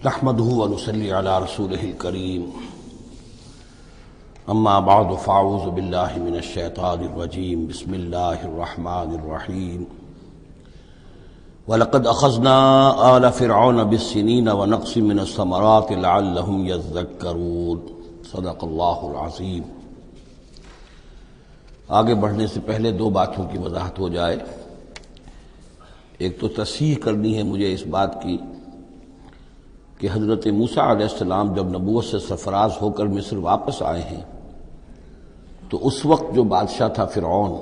نحمده ونصلي على رسوله الكريم اما بعد فاعوذ بالله من الشيطان الرجيم بسم الله الرحمن الرحيم ولقد اخذنا آل فرعون بالسنين ونقص من الثمرات لعلهم يذكرون صدق الله العظيم۔ آگے بڑھنے سے پہلے دو باتوں کی وضاحت ہو جائے۔ ایک تو تصحیح کرنی ہے مجھے اس بات کی کہ حضرت موسیٰ علیہ السلام جب نبوت سے سرفراز ہو کر مصر واپس آئے ہیں تو اس وقت جو بادشاہ تھا فرعون،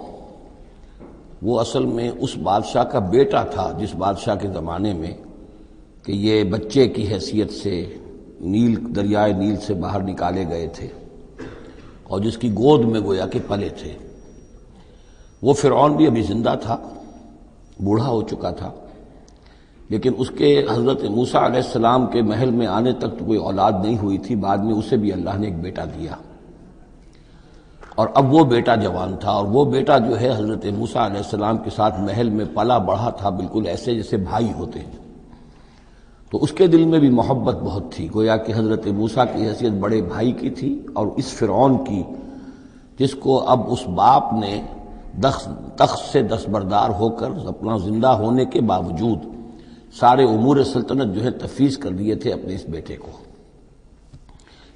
وہ اصل میں اس بادشاہ کا بیٹا تھا جس بادشاہ کے زمانے میں کہ یہ بچے کی حیثیت سے دریائے نیل سے باہر نکالے گئے تھے اور جس کی گود میں گویا کہ پلے تھے۔ وہ فرعون بھی ابھی زندہ تھا، بوڑھا ہو چکا تھا، لیکن اس کے حضرت موسیٰ علیہ السلام کے محل میں آنے تک تو کوئی اولاد نہیں ہوئی تھی۔ بعد میں اسے بھی اللہ نے ایک بیٹا دیا اور اب وہ بیٹا جوان تھا، اور وہ بیٹا جو ہے حضرت موسیٰ علیہ السلام کے ساتھ محل میں پلا بڑھا تھا، بالکل ایسے جیسے بھائی ہوتے ہیں۔ تو اس کے دل میں بھی محبت بہت تھی، گویا کہ حضرت موسیٰ کی حیثیت بڑے بھائی کی تھی، اور اس فرعون کی جس کو اب اس باپ نے تخت سے دستبردار ہو کر اپنا زندہ ہونے کے باوجود سارے امور سلطنت جو ہے تفویض کر دیے تھے اپنے اس بیٹے کو،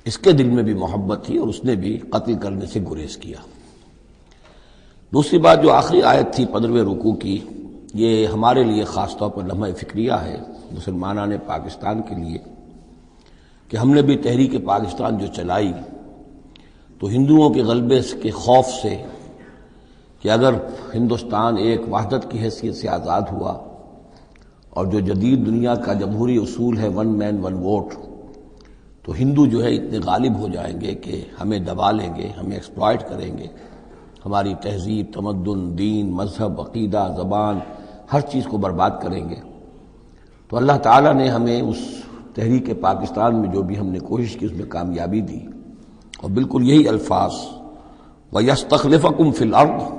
اس کے دل میں بھی محبت تھی اور اس نے بھی قتل کرنے سے گریز کیا۔ دوسری بات جو آخری آیت تھی 15ویں رکوع کی، یہ ہمارے لیے خاص طور پر لمحہ فکریہ ہے مسلمانان پاکستان کے لیے کہ ہم نے بھی تحریک پاکستان جو چلائی تو ہندوؤں کے غلبے کے خوف سے کہ اگر ہندوستان ایک وحدت کی حیثیت سے آزاد ہوا اور جو جدید دنیا کا جمہوری اصول ہے ون مین ون ووٹ، تو ہندو جو ہے اتنے غالب ہو جائیں گے کہ ہمیں دبا لیں گے، ہمیں ایکسپلائٹ کریں گے، ہماری تہذیب، تمدن، دین، مذہب، عقیدہ، زبان، ہر چیز کو برباد کریں گے۔ تو اللہ تعالیٰ نے ہمیں اس تحریک پاکستان میں جو بھی ہم نے کوشش کی اس میں کامیابی دی، اور بالکل یہی الفاظ وَيَسْتَخْلِفَكُمْ فِي الْأَرْضِ،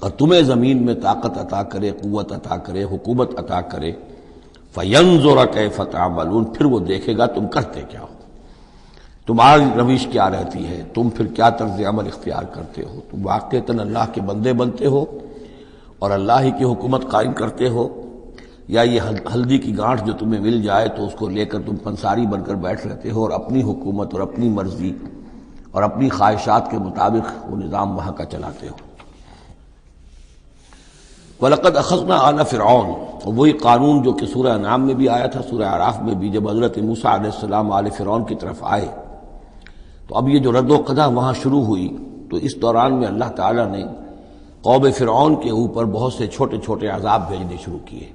اور تمہیں زمین میں طاقت عطا کرے، قوت عطا کرے، حکومت عطا کرے، فَيَنْظُرَ كَيْفَ تَعْمَلُونَ، پھر وہ دیکھے گا تم کرتے کیا ہو، تمہاری روش کیا رہتی ہے، تم پھر کیا طرز عمل اختیار کرتے ہو، تم واقعتاً اللہ کے بندے بنتے ہو اور اللہ ہی کی حکومت قائم کرتے ہو، یا یہ ہلدی کی گانٹھ جو تمہیں مل جائے تو اس کو لے کر تم پنساری بن کر بیٹھ رہتے ہو اور اپنی حکومت اور اپنی مرضی اور اپنی خواہشات کے مطابق وہ نظام وہاں کا چلاتے ہو۔ وَلَقَدْ أَخَذْنَا آلَ فِرْعَوْنَ، اور وہی قانون جو کہ سورہ انعام میں بھی آیا تھا، سورہ اعراف میں بھی، جب حضرت موسیٰ علیہ السلام آل فرعون کی طرف آئے تو اب یہ جو رد و قدح وہاں شروع ہوئی، تو اس دوران میں اللہ تعالیٰ نے قوم فرعون کے اوپر بہت سے چھوٹے چھوٹے عذاب بھیجنے شروع کیے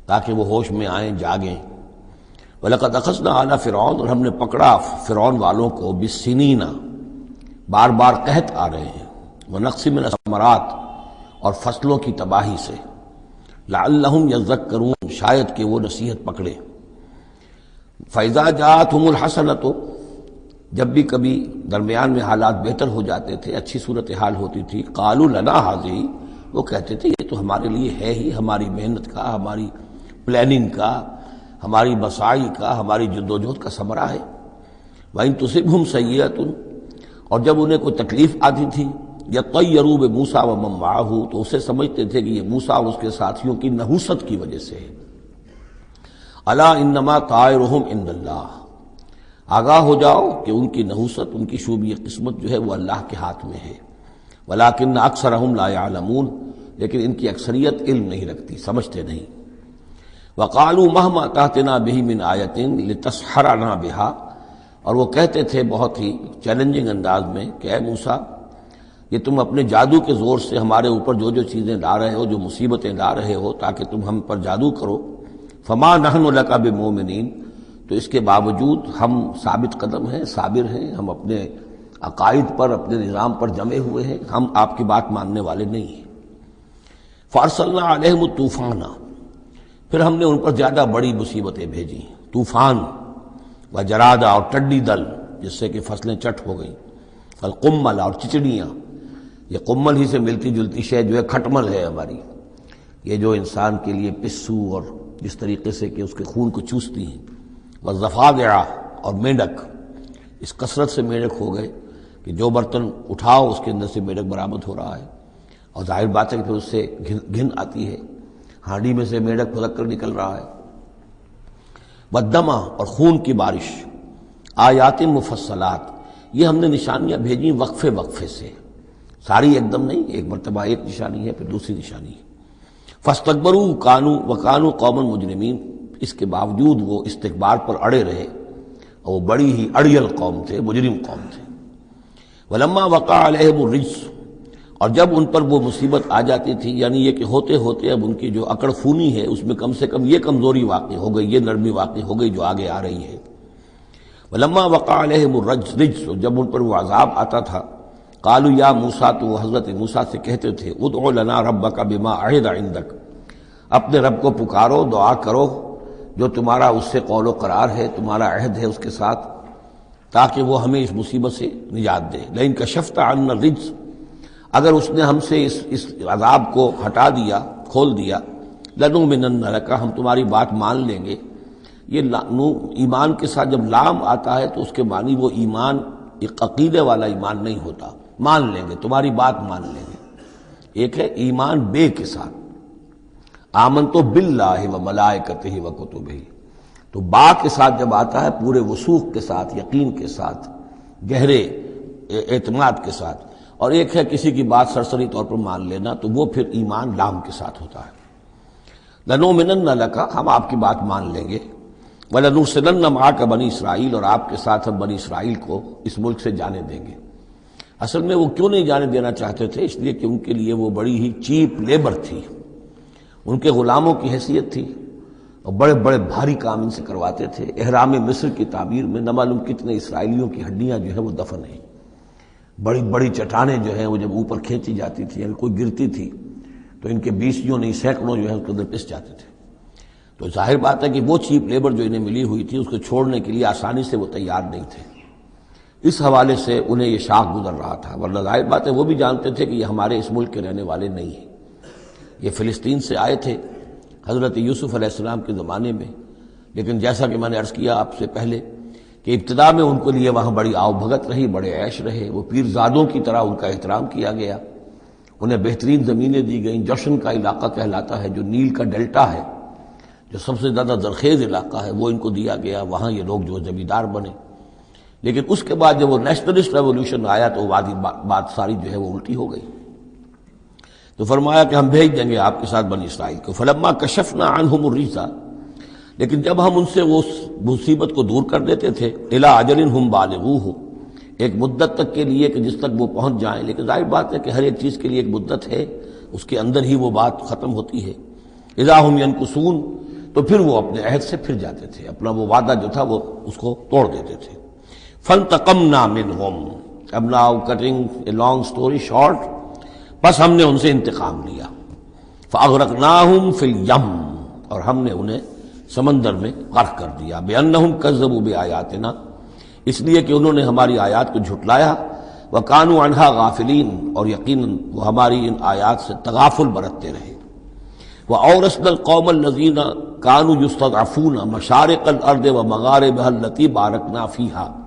تاکہ وہ ہوش میں آئیں، جاگیں۔ وَلَقَدْ أَخَذْنَا آلَ فِرْعَوْنَ، اور ہم نے پکڑا فرعون والوں کو بِالسِّنِينَ، بار بار قحط آ رہے ہیں، وَنَقْصٍ مِّنَ الثَّمَرَاتِ، اور فصلوں کی تباہی سے، لعلہم یذکرون، شاید کہ وہ نصیحت پکڑے۔ فَإِذَا جَاءَتْهُمُ الْحَسَنَةُ، جب بھی کبھی درمیان میں حالات بہتر ہو جاتے تھے، اچھی صورتحال ہوتی تھی، قالوا لنا هذه، وہ کہتے تھے یہ تو ہمارے لیے ہے ہی، ہماری محنت کا، ہماری پلاننگ کا، ہماری مساعی کا، ہماری جدوجہد کا ثمرہ ہے۔ وَإِن تُصِبْهُمْ سَيِّئَةٌ، اور جب انہیں کوئی تکلیف آتی تھی، یطیروا بموسیٰ ومن معہ، تو اسے سمجھتے تھے کہ یہ موسیٰ اور اس کے ساتھیوں کی نحوست کی وجہ سے ہے۔ الا انما طائرہم عند اللہ، آگاہ ہو جاؤ کہ ان کی نحوست، ان کی شوبی قسمت جو ہے وہ اللہ کے ہاتھ میں ہے۔ ولکن اکثرہم لا یعلمون، لیکن ان کی اکثریت علم نہیں رکھتی، سمجھتے نہیں۔ وقالوا مہما تأتنا بہ من آیۃ لتسحرنا بہا، اور وہ کہتے تھے بہت ہی چیلنجنگ انداز میں کہ اے موسیٰ، یہ تم اپنے جادو کے زور سے ہمارے اوپر جو جو چیزیں لا رہے ہو، جو مصیبتیں لا رہے ہو تاکہ تم ہم پر جادو کرو، فما نحن لک بمؤمنین، تو اس کے باوجود ہم ثابت قدم ہیں، صابر ہیں، ہم اپنے عقائد پر، اپنے نظام پر جمے ہوئے ہیں، ہم آپ کی بات ماننے والے نہیں ہیں۔ فارسلنا علیہم الطوفان، پھر ہم نے ان پر زیادہ بڑی مصیبتیں بھیجی، طوفان وجرادہ، اور ٹڈی دل جس سے کہ فصلیں چٹ ہو گئیں، القمل، اور چچڑیاں، یہ قمل ہی سے ملتی جلتی شے جو ہے کھٹمل ہے ہماری، یہ جو انسان کے لیے پسو اور جس طریقے سے کہ اس کے خون کو چوستی ہیں، والضفادع اور مینڈک، اس کثرت سے مینڈک ہو گئے کہ جو برتن اٹھاؤ اس کے اندر سے مینڈک برآمد ہو رہا ہے، اور ظاہر بات ہے کہ پھر اس سے گھن آتی ہے، ہانڈی میں سے مینڈک پھدک کر نکل رہا ہے۔ والدمع اور خون کی بارش، آیات مفصلات، یہ ہم نے نشانیاں بھیجی وقفے وقفے سے، ساری ایک دم نہیں، ایک مرتبہ ایک نشانی ہے پھر دوسری نشانی ہے۔ فاستکبروا وکانوا قوما مجرمین، اس کے باوجود وہ استکبار پر اڑے رہے، اور وہ بڑی ہی اڑیل قوم تھے، مجرم قوم تھے۔ ولما وقع علیہم الرجس، اور جب ان پر وہ مصیبت آ جاتی تھی، یعنی یہ کہ ہوتے ہوتے اب ان کی جو اکڑ خونی ہے اس میں کم سے کم یہ کمزوری واقع ہو گئی، یہ نرمی واقع ہو گئی جو آگے آ رہی ہے۔ ولما وقع علیہم الرجس، جب ان پر وہ عذاب آتا تھا، قالوا یا موسیٰ، تو وہ حضرت موسیٰ سے کہتے تھے، ادع لنا ربک بما عہد عندک، اپنے رب کو پکارو، دعا کرو جو تمہارا اس سے قول و قرار ہے، تمہارا عہد ہے اس کے ساتھ، تاکہ وہ ہمیں اس مصیبت سے نجات دے۔ لئن کشفت عنا الرجس، اگر اس نے ہم سے اس عذاب کو ہٹا دیا، کھول دیا، لنؤمنن لک، ہم تمہاری بات مان لیں گے۔ یہ ایمان کے ساتھ جب لام آتا ہے تو اس کے معنی وہ ایمان ایک عقیدے والا ایمان نہیں ہوتا، مان لیں گے، تمہاری بات مان لیں گے۔ ایک ہے ایمان بے کے ساتھ، آمنت باللہ و ملائکتہ و کتبہ، تو با کے ساتھ جب آتا ہے پورے وثوق کے ساتھ، یقین کے ساتھ، گہرے اعتماد کے ساتھ، اور ایک ہے کسی کی بات سرسری طور پر مان لینا، تو وہ پھر ایمان لام کے ساتھ ہوتا ہے۔ لنؤمنن لک، ہم آپ کی بات مان لیں گے، وَلَنُرْسِلَنَّ مَعَكَ بنی اسرائیل، اور آپ کے ساتھ ہم بنی اسرائیل کو اس ملک سے جانے دیں گے۔ اصل میں وہ کیوں نہیں جانے دینا چاہتے تھے؟ اس لیے کہ ان کے لیے وہ بڑی ہی چیپ لیبر تھی، ان کے غلاموں کی حیثیت تھی، اور بڑے بڑے بھاری کام ان سے کرواتے تھے۔ احرام مصر کی تعمیر میں نہ معلوم کتنے اسرائیلیوں کی ہڈیاں جو ہے وہ دفن ہیں، بڑی بڑی چٹانیں جو ہیں وہ جب اوپر کھینچی جاتی تھی، اگر کوئی گرتی تھی تو ان کے بیسیوں نہیں سینکڑوں جو ہے اس کے اندر پس جاتے تھے۔ تو ظاہر بات ہے کہ وہ چیپ لیبر جو انہیں ملی ہوئی تھی اس کو چھوڑنے کے لیے آسانی سے وہ تیار نہیں تھے، اس حوالے سے انہیں یہ شاخ گزر رہا تھا، ورنہ ظاہر بات ہے وہ بھی جانتے تھے کہ یہ ہمارے اس ملک کے رہنے والے نہیں ہیں، یہ فلسطین سے آئے تھے حضرت یوسف علیہ السلام کے زمانے میں، لیکن جیسا کہ میں نے عرض کیا آپ سے پہلے کہ ابتدا میں ان کے لیے وہاں بڑی آؤ بھگت رہی، بڑے عیش رہے، وہ پیرزادوں کی طرح ان کا احترام کیا گیا، انہیں بہترین زمینیں دی گئیں، جوشن کا علاقہ کہلاتا ہے جو نیل کا ڈیلٹا ہے، جو سب سے زیادہ زرخیز علاقہ ہے، وہ ان کو دیا گیا، وہاں یہ لوگ جو زمیندار بنے۔ لیکن اس کے بعد جب وہ نیشنلسٹ ریولوشن آیا تو بات ساری جو ہے وہ الٹی ہو گئی، تو فرمایا کہ ہم بھیج دیں گے آپ کے ساتھ بنی اسرائیل کو۔ فلما کشفنا عنہم الرجس، لیکن جب ہم ان سے وہ مصیبت کو دور کر دیتے تھے، الی اجل ہم بالغوہ، ایک مدت تک کے لیے کہ جس تک وہ پہنچ جائیں، لیکن ظاہر بات ہے کہ ہر ایک چیز کے لیے ایک مدت ہے، اس کے اندر ہی وہ بات ختم ہوتی ہے۔ اذا ہم ینکثون، تو پھر وہ اپنے عہد سے پھر جاتے تھے، اپنا وہ وعدہ جو تھا وہ اس کو توڑ دیتے تھے۔ فانتقمنا منہم، اب now cutting a long story short, بس ہم نے ان سے انتقام لیا۔ فاغرقناہم فی الیم، اور ہم نے انہیں سمندر میں غرق کر دیا، بانہم کذبوا بآیاتنا، اس لیے کہ انہوں نے ہماری آیات کو جھٹلایا، وکانوا عنہا غافلین، اور یقیناً وہ ہماری ان آیات سے تغافل برتتے رہے۔ وَأَوْرَثْنَا الْقَوْمَ الَّذِينَ كَانُوا يُسْتَضْعَفُونَ مَشَارِقَ الْأَرْضِ وَمَغَارِبَهَا الَّتِي بَارَكْنَا فِيهَا،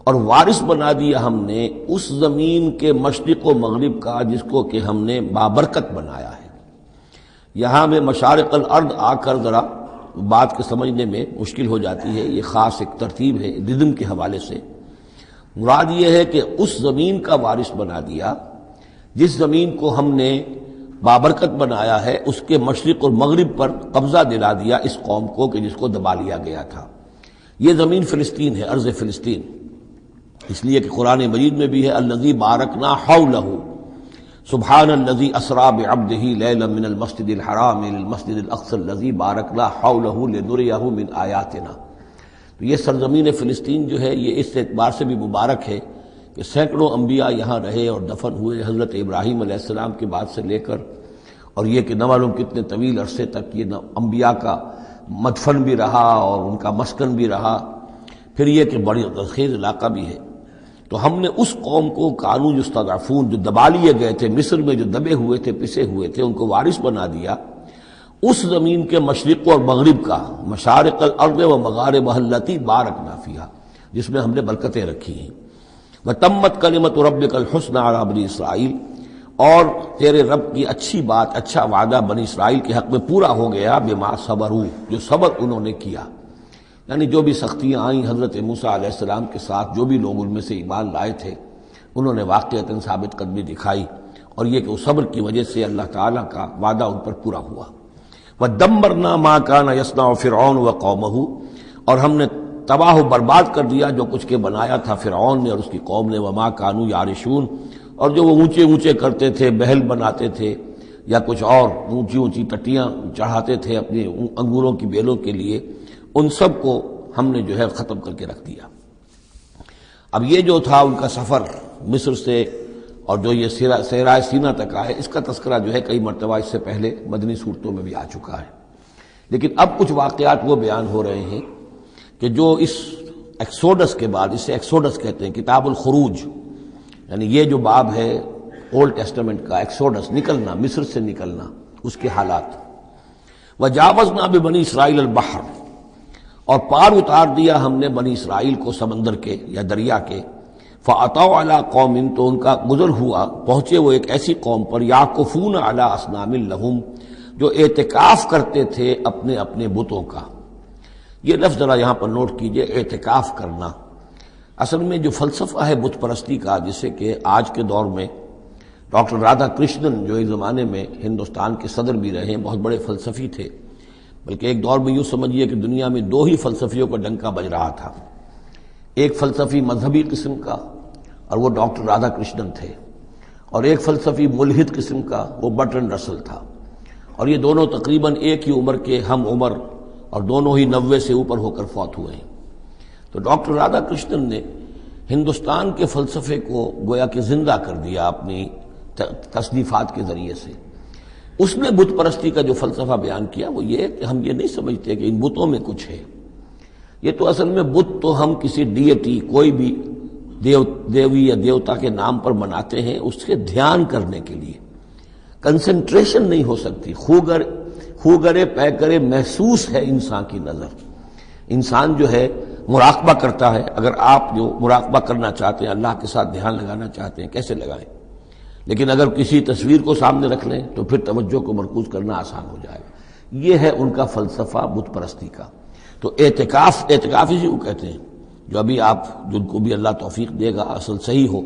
اور وارث بنا دیا ہم نے اس زمین کے مشرق و مغرب کا جس کو کہ ہم نے بابرکت بنایا ہے۔ یہاں میں مشارق الارض آ کر ذرا بات کے سمجھنے میں مشکل ہو جاتی ہے، یہ خاص ایک ترتیب ہے ردم کے حوالے سے۔ مراد یہ ہے کہ اس زمین کا وارث بنا دیا جس زمین کو ہم نے بابرکت بنایا ہے، اس کے مشرق اور مغرب پر قبضہ دلا دیا اس قوم کو کہ جس کو دبا لیا گیا تھا۔ یہ زمین فلسطین ہے، ارض فلسطین، اس لیے کہ قرآن مجید میں بھی ہے الذی بارکنا حولہ، سبحان الذی اسری بعبدہ لیلا من المسجد الحرام الى المسجد الاقصی الذی بارکنا حولہ لنریہ من آیاتنا۔ تو یہ سرزمین فلسطین جو ہے یہ اس اعتبار سے بھی مبارک ہے کہ سینکڑوں انبیاء یہاں رہے اور دفن ہوئے، حضرت ابراہیم علیہ السلام کے بعد سے لے کر، اور یہ کہ نہ معلوم کتنے طویل عرصے تک یہ انبیاء کا مدفن بھی رہا اور ان کا مسکن بھی رہا، پھر یہ کہ بڑی زرخیز علاقہ بھی ہے۔ تو ہم نے اس قوم کو کانوا یستضعفون، جو دبا لیے گئے تھے، مصر میں جو دبے ہوئے تھے، پسے ہوئے تھے، ان کو وارث بنا دیا، اس زمین کے مشرق اور مغرب کا، مشارق الارض و مغاربها التی بارکنا فیہا، جس میں ہم نے برکتیں رکھی ہیں۔ وتمت کلمۃ ربک الحسنی علی بنی اسرائیل، اور تیرے رب کی اچھی بات، اچھا وعدہ بنی اسرائیل کے حق میں پورا ہو گیا، بما صبروا، جو صبر انہوں نے کیا، یعنی جو بھی سختیاں آئیں حضرت موسیٰ علیہ السلام کے ساتھ، جو بھی لوگ ان میں سے ایمان لائے تھے، انہوں نے واقعتاً ثابت قدمی دکھائی، اور یہ کہ اس صبر کی وجہ سے اللہ تعالیٰ کا وعدہ ان پر پورا ہوا۔ وَدَمَّرْنَا مَا كَانَ يَصْنَعُ فِرْعَوْنُ وَقَوْمُهُ، اور ہم نے تباہ و برباد کر دیا جو کچھ کے بنایا تھا فرعون نے اور اس کی قوم نے، وَمَا كَانُوا يَعْرِشُونَ، اور جو وہ اونچے اونچے کرتے تھے، محل بناتے تھے یا کچھ اور اونچی اونچی ٹٹیاں چڑھاتے تھے اپنے انگوروں کی بیلوں کے لیے، ان سب کو ہم نے جو ہے ختم کر کے رکھ دیا۔ اب یہ جو تھا ان کا سفر مصر سے، اور جو یہ صحرائے سینا تک آئے، اس کا تذکرہ جو ہے کئی مرتبہ اس سے پہلے مدنی صورتوں میں بھی آ چکا ہے، لیکن اب کچھ واقعات وہ بیان ہو رہے ہیں کہ جو اس ایکسوڈس کے بعد، اسے ایکسوڈس کہتے ہیں، کتاب الخروج، یعنی یہ جو باب ہے اولڈ ٹیسٹمنٹ کا، ایکسوڈس، نکلنا، مصر سے نکلنا، اس کے حالات۔ وجاوزنا ببنی اسرائیل البحر، اور پار اتار دیا ہم نے بنی اسرائیل کو سمندر کے یا دریا کے، فَأَتَوْا عَلَىٰ قَوْمٍ، تو ان کا گزر ہوا، پہنچے وہ ایک ایسی قوم پر، یعکفون علی اصنام لہم، جو اعتکاف کرتے تھے اپنے اپنے بتوں کا۔ یہ لفظ ذرا یہاں پر نوٹ کیجئے، اعتکاف کرنا۔ اصل میں جو فلسفہ ہے بت پرستی کا، جسے کہ آج کے دور میں ڈاکٹر رادھا کرشنن، جو ایک زمانے میں ہندوستان کے صدر بھی رہے ہیں، بہت بڑے فلسفی تھے، بلکہ ایک دور میں یوں سمجھیے کہ دنیا میں دو ہی فلسفیوں کا ڈنکا بج رہا تھا، ایک فلسفی مذہبی قسم کا اور وہ ڈاکٹر رادھا کرشنن تھے، اور ایک فلسفی ملحد قسم کا وہ برٹرنڈ رسل تھا، اور یہ دونوں تقریباً ایک ہی عمر کے ہم عمر، اور دونوں ہی 90 سے اوپر ہو کر فوت ہوئے ہیں۔ تو ڈاکٹر رادھا کرشنن نے ہندوستان کے فلسفے کو گویا کہ زندہ کر دیا اپنی تصنیفات کے ذریعے سے۔ اس نے بت پرستی کا جو فلسفہ بیان کیا وہ یہ کہ ہم یہ نہیں سمجھتے کہ ان بتوں میں کچھ ہے، یہ تو اصل میں بت تو ہم کسی ڈیٹی، کوئی بھی دیوی یا دیوتا کے نام پر بناتے ہیں، اس کے دھیان کرنے کے لیے، کنسنٹریشن نہیں ہو سکتی، خوگرے پیکرے محسوس ہے انسان کی نظر۔ انسان جو ہے مراقبہ کرتا ہے، اگر آپ جو مراقبہ کرنا چاہتے ہیں، اللہ کے ساتھ دھیان لگانا چاہتے ہیں، کیسے لگائیں؟ لیکن اگر کسی تصویر کو سامنے رکھ لیں تو پھر توجہ کو مرکوز کرنا آسان ہو جائے گا۔ یہ ہے ان کا فلسفہ بت پرستی کا۔ تو اعتکاف اسی کو کہتے ہیں، جو ابھی آپ جن کو بھی اللہ توفیق دے گا اصل صحیح ہو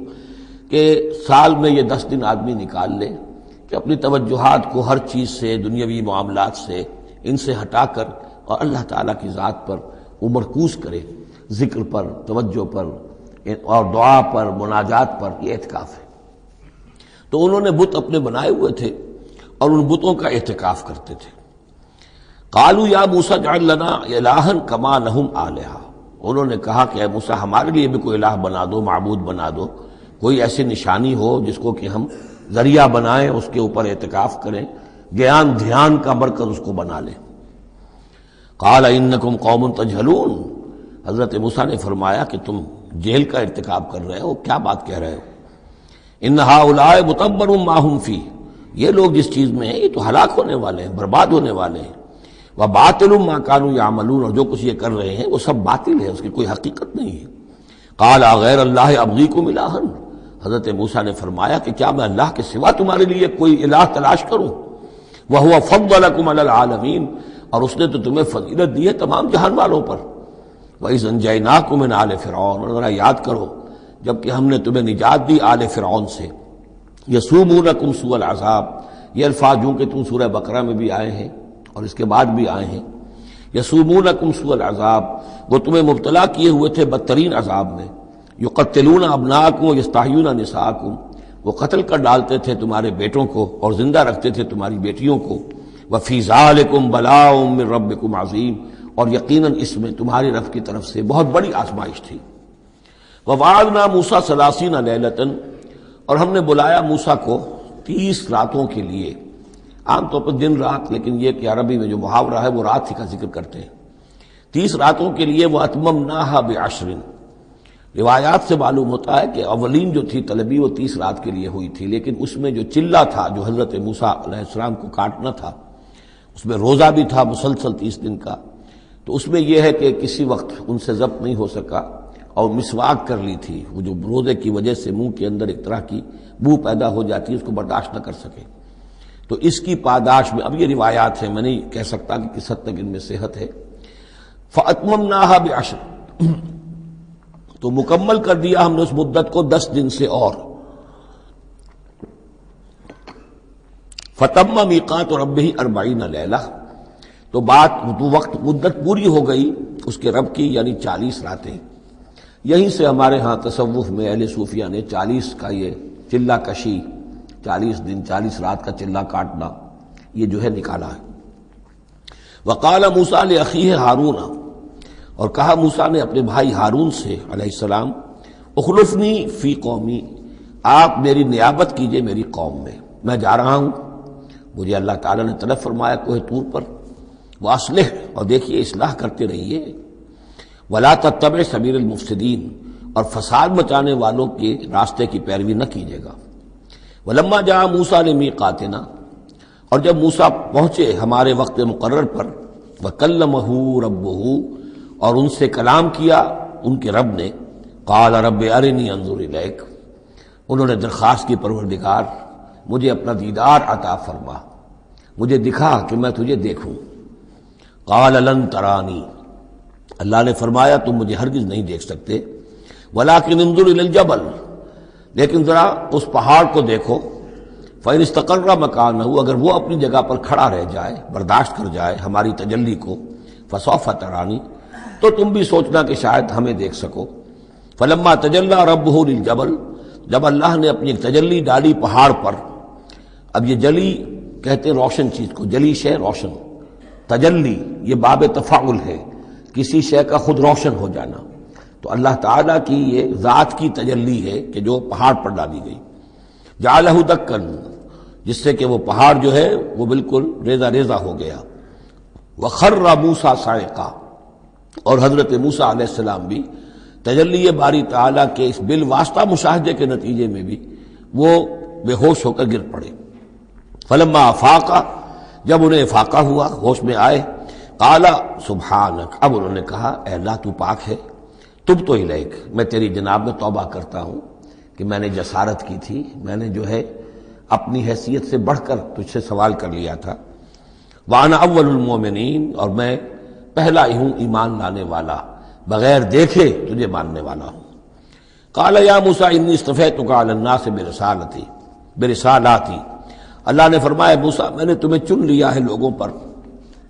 کہ سال میں یہ 10 دن آدمی نکال لے کہ اپنی توجہات کو ہر چیز سے، دنیاوی معاملات سے، ان سے ہٹا کر اور اللہ تعالیٰ کی ذات پر وہ مرکوز کرے، ذکر پر، توجہ پر اور دعا پر، مناجات پر، یہ اعتکاف ہے۔ تو انہوں نے بت اپنے بنائے ہوئے تھے اور ان بتوں کا اعتکاف کرتے تھے۔ قالوا یا موسیٰ اجعل لنا الہا کما لہم آلہہ، انہوں نے کہا کہ اے موسیٰ ہمارے لیے بھی کوئی الہ بنا دو، معبود بنا دو، کوئی ایسی نشانی ہو جس کو کہ ہم ذریعہ بنائیں، اس کے اوپر اعتکاف کریں، گیان دھیان کا مرکز اس کو بنا لیں۔ قال انکم قوم تجہلون، حضرت موسیٰ نے فرمایا کہ تم جہل کا ارتکاب کر رہے ہو، کیا بات کہہ رہے ہو؟ ان ہؤلاء متبر ما هم فیہ، یہ لوگ جس چیز میں ہیں یہ تو ہلاک ہونے والے ہیں، برباد ہونے والے ہیں۔ وباطل ما كانوا يعملون، اور جو کچھ یہ کر رہے ہیں وہ سب باطل ہے، اس کی کوئی حقیقت نہیں ہے۔ قال غیر اللہ ابغیکم الہا، حضرت موسیٰ نے فرمایا کہ کیا میں اللہ کے سوا تمہارے لیے کوئی الہ تلاش کروں؟ وهو فضلکم علی العالمین، اور اس نے تو تمہیں فضیلت دی ہے تمام جہان والوں پر۔ وَإِذْ أَنْجَيْنَاكُمْ مِنْ آلِ فِرْعَوْنَ، اور ذرا یاد کرو جبکہ ہم نے تمہیں نجات دی آل فرعون سے۔ یسومونکم سوء العذاب، یہ الفاظ جو کہ تم سورہ بقرہ میں بھی آئے ہیں اور اس کے بعد بھی آئے ہیں۔ یسومونکم سوء العذاب، وہ تمہیں مبتلا کیے ہوئے تھے بدترین عذاب میں۔ یقتلون ابناءکم ویستحیون نساءکم، وہ قتل کر ڈالتے تھے تمہارے بیٹوں کو اور زندہ رکھتے تھے تمہاری بیٹیوں کو۔ وفی ذالکم بلاء من ربکم عظیم، اور یقیناً اس میں تمہاری رب کی طرف سے بہت بڑی آزمائش تھی۔ ووعدنا موسیٰ 30 لیلۃ، اور ہم نے بلایا موسیٰ کو 30 راتوں کے لیے، عام طور پر دن رات، لیکن یہ کہ عربی میں جو محاورہ ہے وہ رات ہی کا ذکر کرتے ہیں۔ 30 راتوں کے لیے، واتممناھا بعشر، روایات سے معلوم ہوتا ہے کہ اولین جو تھی طلبی وہ 30 رات کے لیے ہوئی تھی، لیکن اس میں جو چلہ تھا جو حضرت موسیٰ علیہ السلام کو کاٹنا تھا، اس میں روزہ بھی تھا مسلسل 30 دن کا، تو اس میں یہ ہے کہ کسی وقت ان سے ضبط نہیں ہو سکا اور مسواک کر لی تھی، وہ جو روزے کی وجہ سے منہ کے اندر ایک طرح کی بو پیدا ہو جاتی ہے، اس کو برداشت نہ کر سکے، تو اس کی پاداش میں، اب یہ روایات ہیں، میں نہیں کہہ سکتا کہ کس حد تک ان میں صحت ہے، فَأَتْمَمْنَاهَا بِعَشْرٍ، تو مکمل کر دیا ہم نے اس مدت کو 10 دن سے اور، فَتَمَّ مِيقَاتُ رَبِّهِ 40 لَيْلَةً، تو وقت مدت پوری ہو گئی اس کے رب کی، یعنی 40 راتیں۔ یہیں سے ہمارے ہاں تصوف میں اہل صوفیہ نے 40 کا یہ چلہ کشی، 40 دن 40 رات کا چلہ کاٹنا، یہ جو ہے نکالا ہے۔ وقال موسیٰ لأخیہ ہارون، اور کہا موسیٰ نے اپنے بھائی ہارون سے علیہ السلام، اخلفنی فی قومی، آپ میری نیابت کیجئے میری قوم میں جا رہا ہوں، مجھے اللہ تعالیٰ نے طلب فرمایا کوہ طور پر، واصلح، اور دیکھیے اصلاح کرتے رہیے، ولا تتبع سبیل المفسدین، اور فساد مچانے والوں کے راستے کی پیروی نہ کیجیے گا۔ ولما جاء موسیٰ لمیقاتنا، اور جب موسیٰ پہنچے ہمارے وقت مقرر پر، وکلمہ ربہ، اور ان سے کلام کیا ان کے رب نے، قال رب ارنی انظر الیک، انہوں نے درخواست کی پروردگار مجھے اپنا دیدار عطا فرما، مجھے دکھا کہ میں تجھے دیکھوں۔ قال لن ترانی، اللہ نے فرمایا تم مجھے ہرگز نہیں دیکھ سکتے، ولکن انظر الی الجبل، لیکن ذرا اس پہاڑ کو دیکھو، فإن استقر مکانہ، اگر وہ اپنی جگہ پر کھڑا رہ جائے، برداشت کر جائے ہماری تجلی کو، فسوف ترانی، تو تم بھی سوچنا کہ شاید ہمیں دیکھ سکو۔ فلما تجلی ربہ للجبل، جب اللہ نے اپنی ایک تجلی ڈالی پہاڑ پر، اب یہ جلی کہتے ہیں روشن چیز کو، جلی شے روشن، تجلی یہ باب تفاعل ہے، کسی شے کا خود روشن ہو جانا، تو اللہ تعالیٰ کی یہ ذات کی تجلی ہے کہ جو پہاڑ پر ڈالی گئی، جعلہ دکن، جس سے کہ وہ پہاڑ جو ہے وہ بالکل ریزہ ریزہ ہو گیا، وخر موسیٰ صاعقا، اور حضرت موسیٰ علیہ السلام بھی تجلی باری تعالیٰ کے اس بالواسطہ مشاہدے کے نتیجے میں بھی وہ بے ہوش ہو کر گر پڑے۔ فلما افاقا، جب انہیں افاقہ ہوا، ہوش میں آئے، قال سبحانک، اب انہوں نے کہا اے اللہ تو پاک ہے، تبت الیک، میں تیری جناب میں توبہ کرتا ہوں کہ میں نے جسارت کی تھی، میں نے جو ہے اپنی حیثیت سے بڑھ کر تجھ سے سوال کر لیا تھا، وانا اول المومنین، اور میں پہلا ہی ہوں ایمان لانے والا، بغیر دیکھے تجھے ماننے والا ہوں۔ قال یا موسیٰ انی اصطفیتک علی الناس برسالاتی، اللہ نے فرمایا موسیٰ میں نے تمہیں چن لیا ہے لوگوں پر،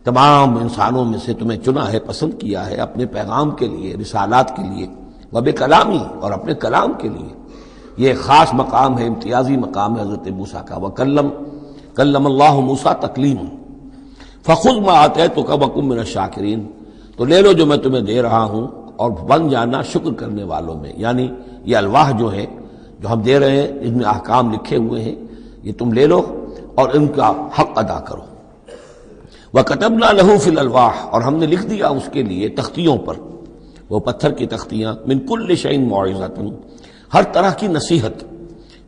تمام انسانوں میں سے تمہیں چنا ہے، پسند کیا ہے اپنے پیغام کے لیے، رسالات کے لیے، وبکلامی، اور اپنے کلام کے لیے، یہ خاص مقام ہے، امتیازی مقام ہے حضرت موسیٰ کا، کلم اللہ موسیٰ تکلیم، فخذ ما آتیتک وکن من الشاکرین، تو لے لو جو میں تمہیں دے رہا ہوں اور بن جانا شکر کرنے والوں میں، یعنی یہ الواح جو ہے جو ہم دے رہے ہیں، ان میں احکام لکھے ہوئے ہیں، یہ تم لے لو اور ان کا حق ادا کرو۔ وَكَتَبْنَا لَهُ فِي الْأَلْوَاحِ، اور ہم نے لکھ دیا اس کے لیے تختیوں پر، وہ پتھر کی تختیاں، مِن كُلِّ شَيْءٍ مَوْعِظَةٌ، ہر طرح کی نصیحت،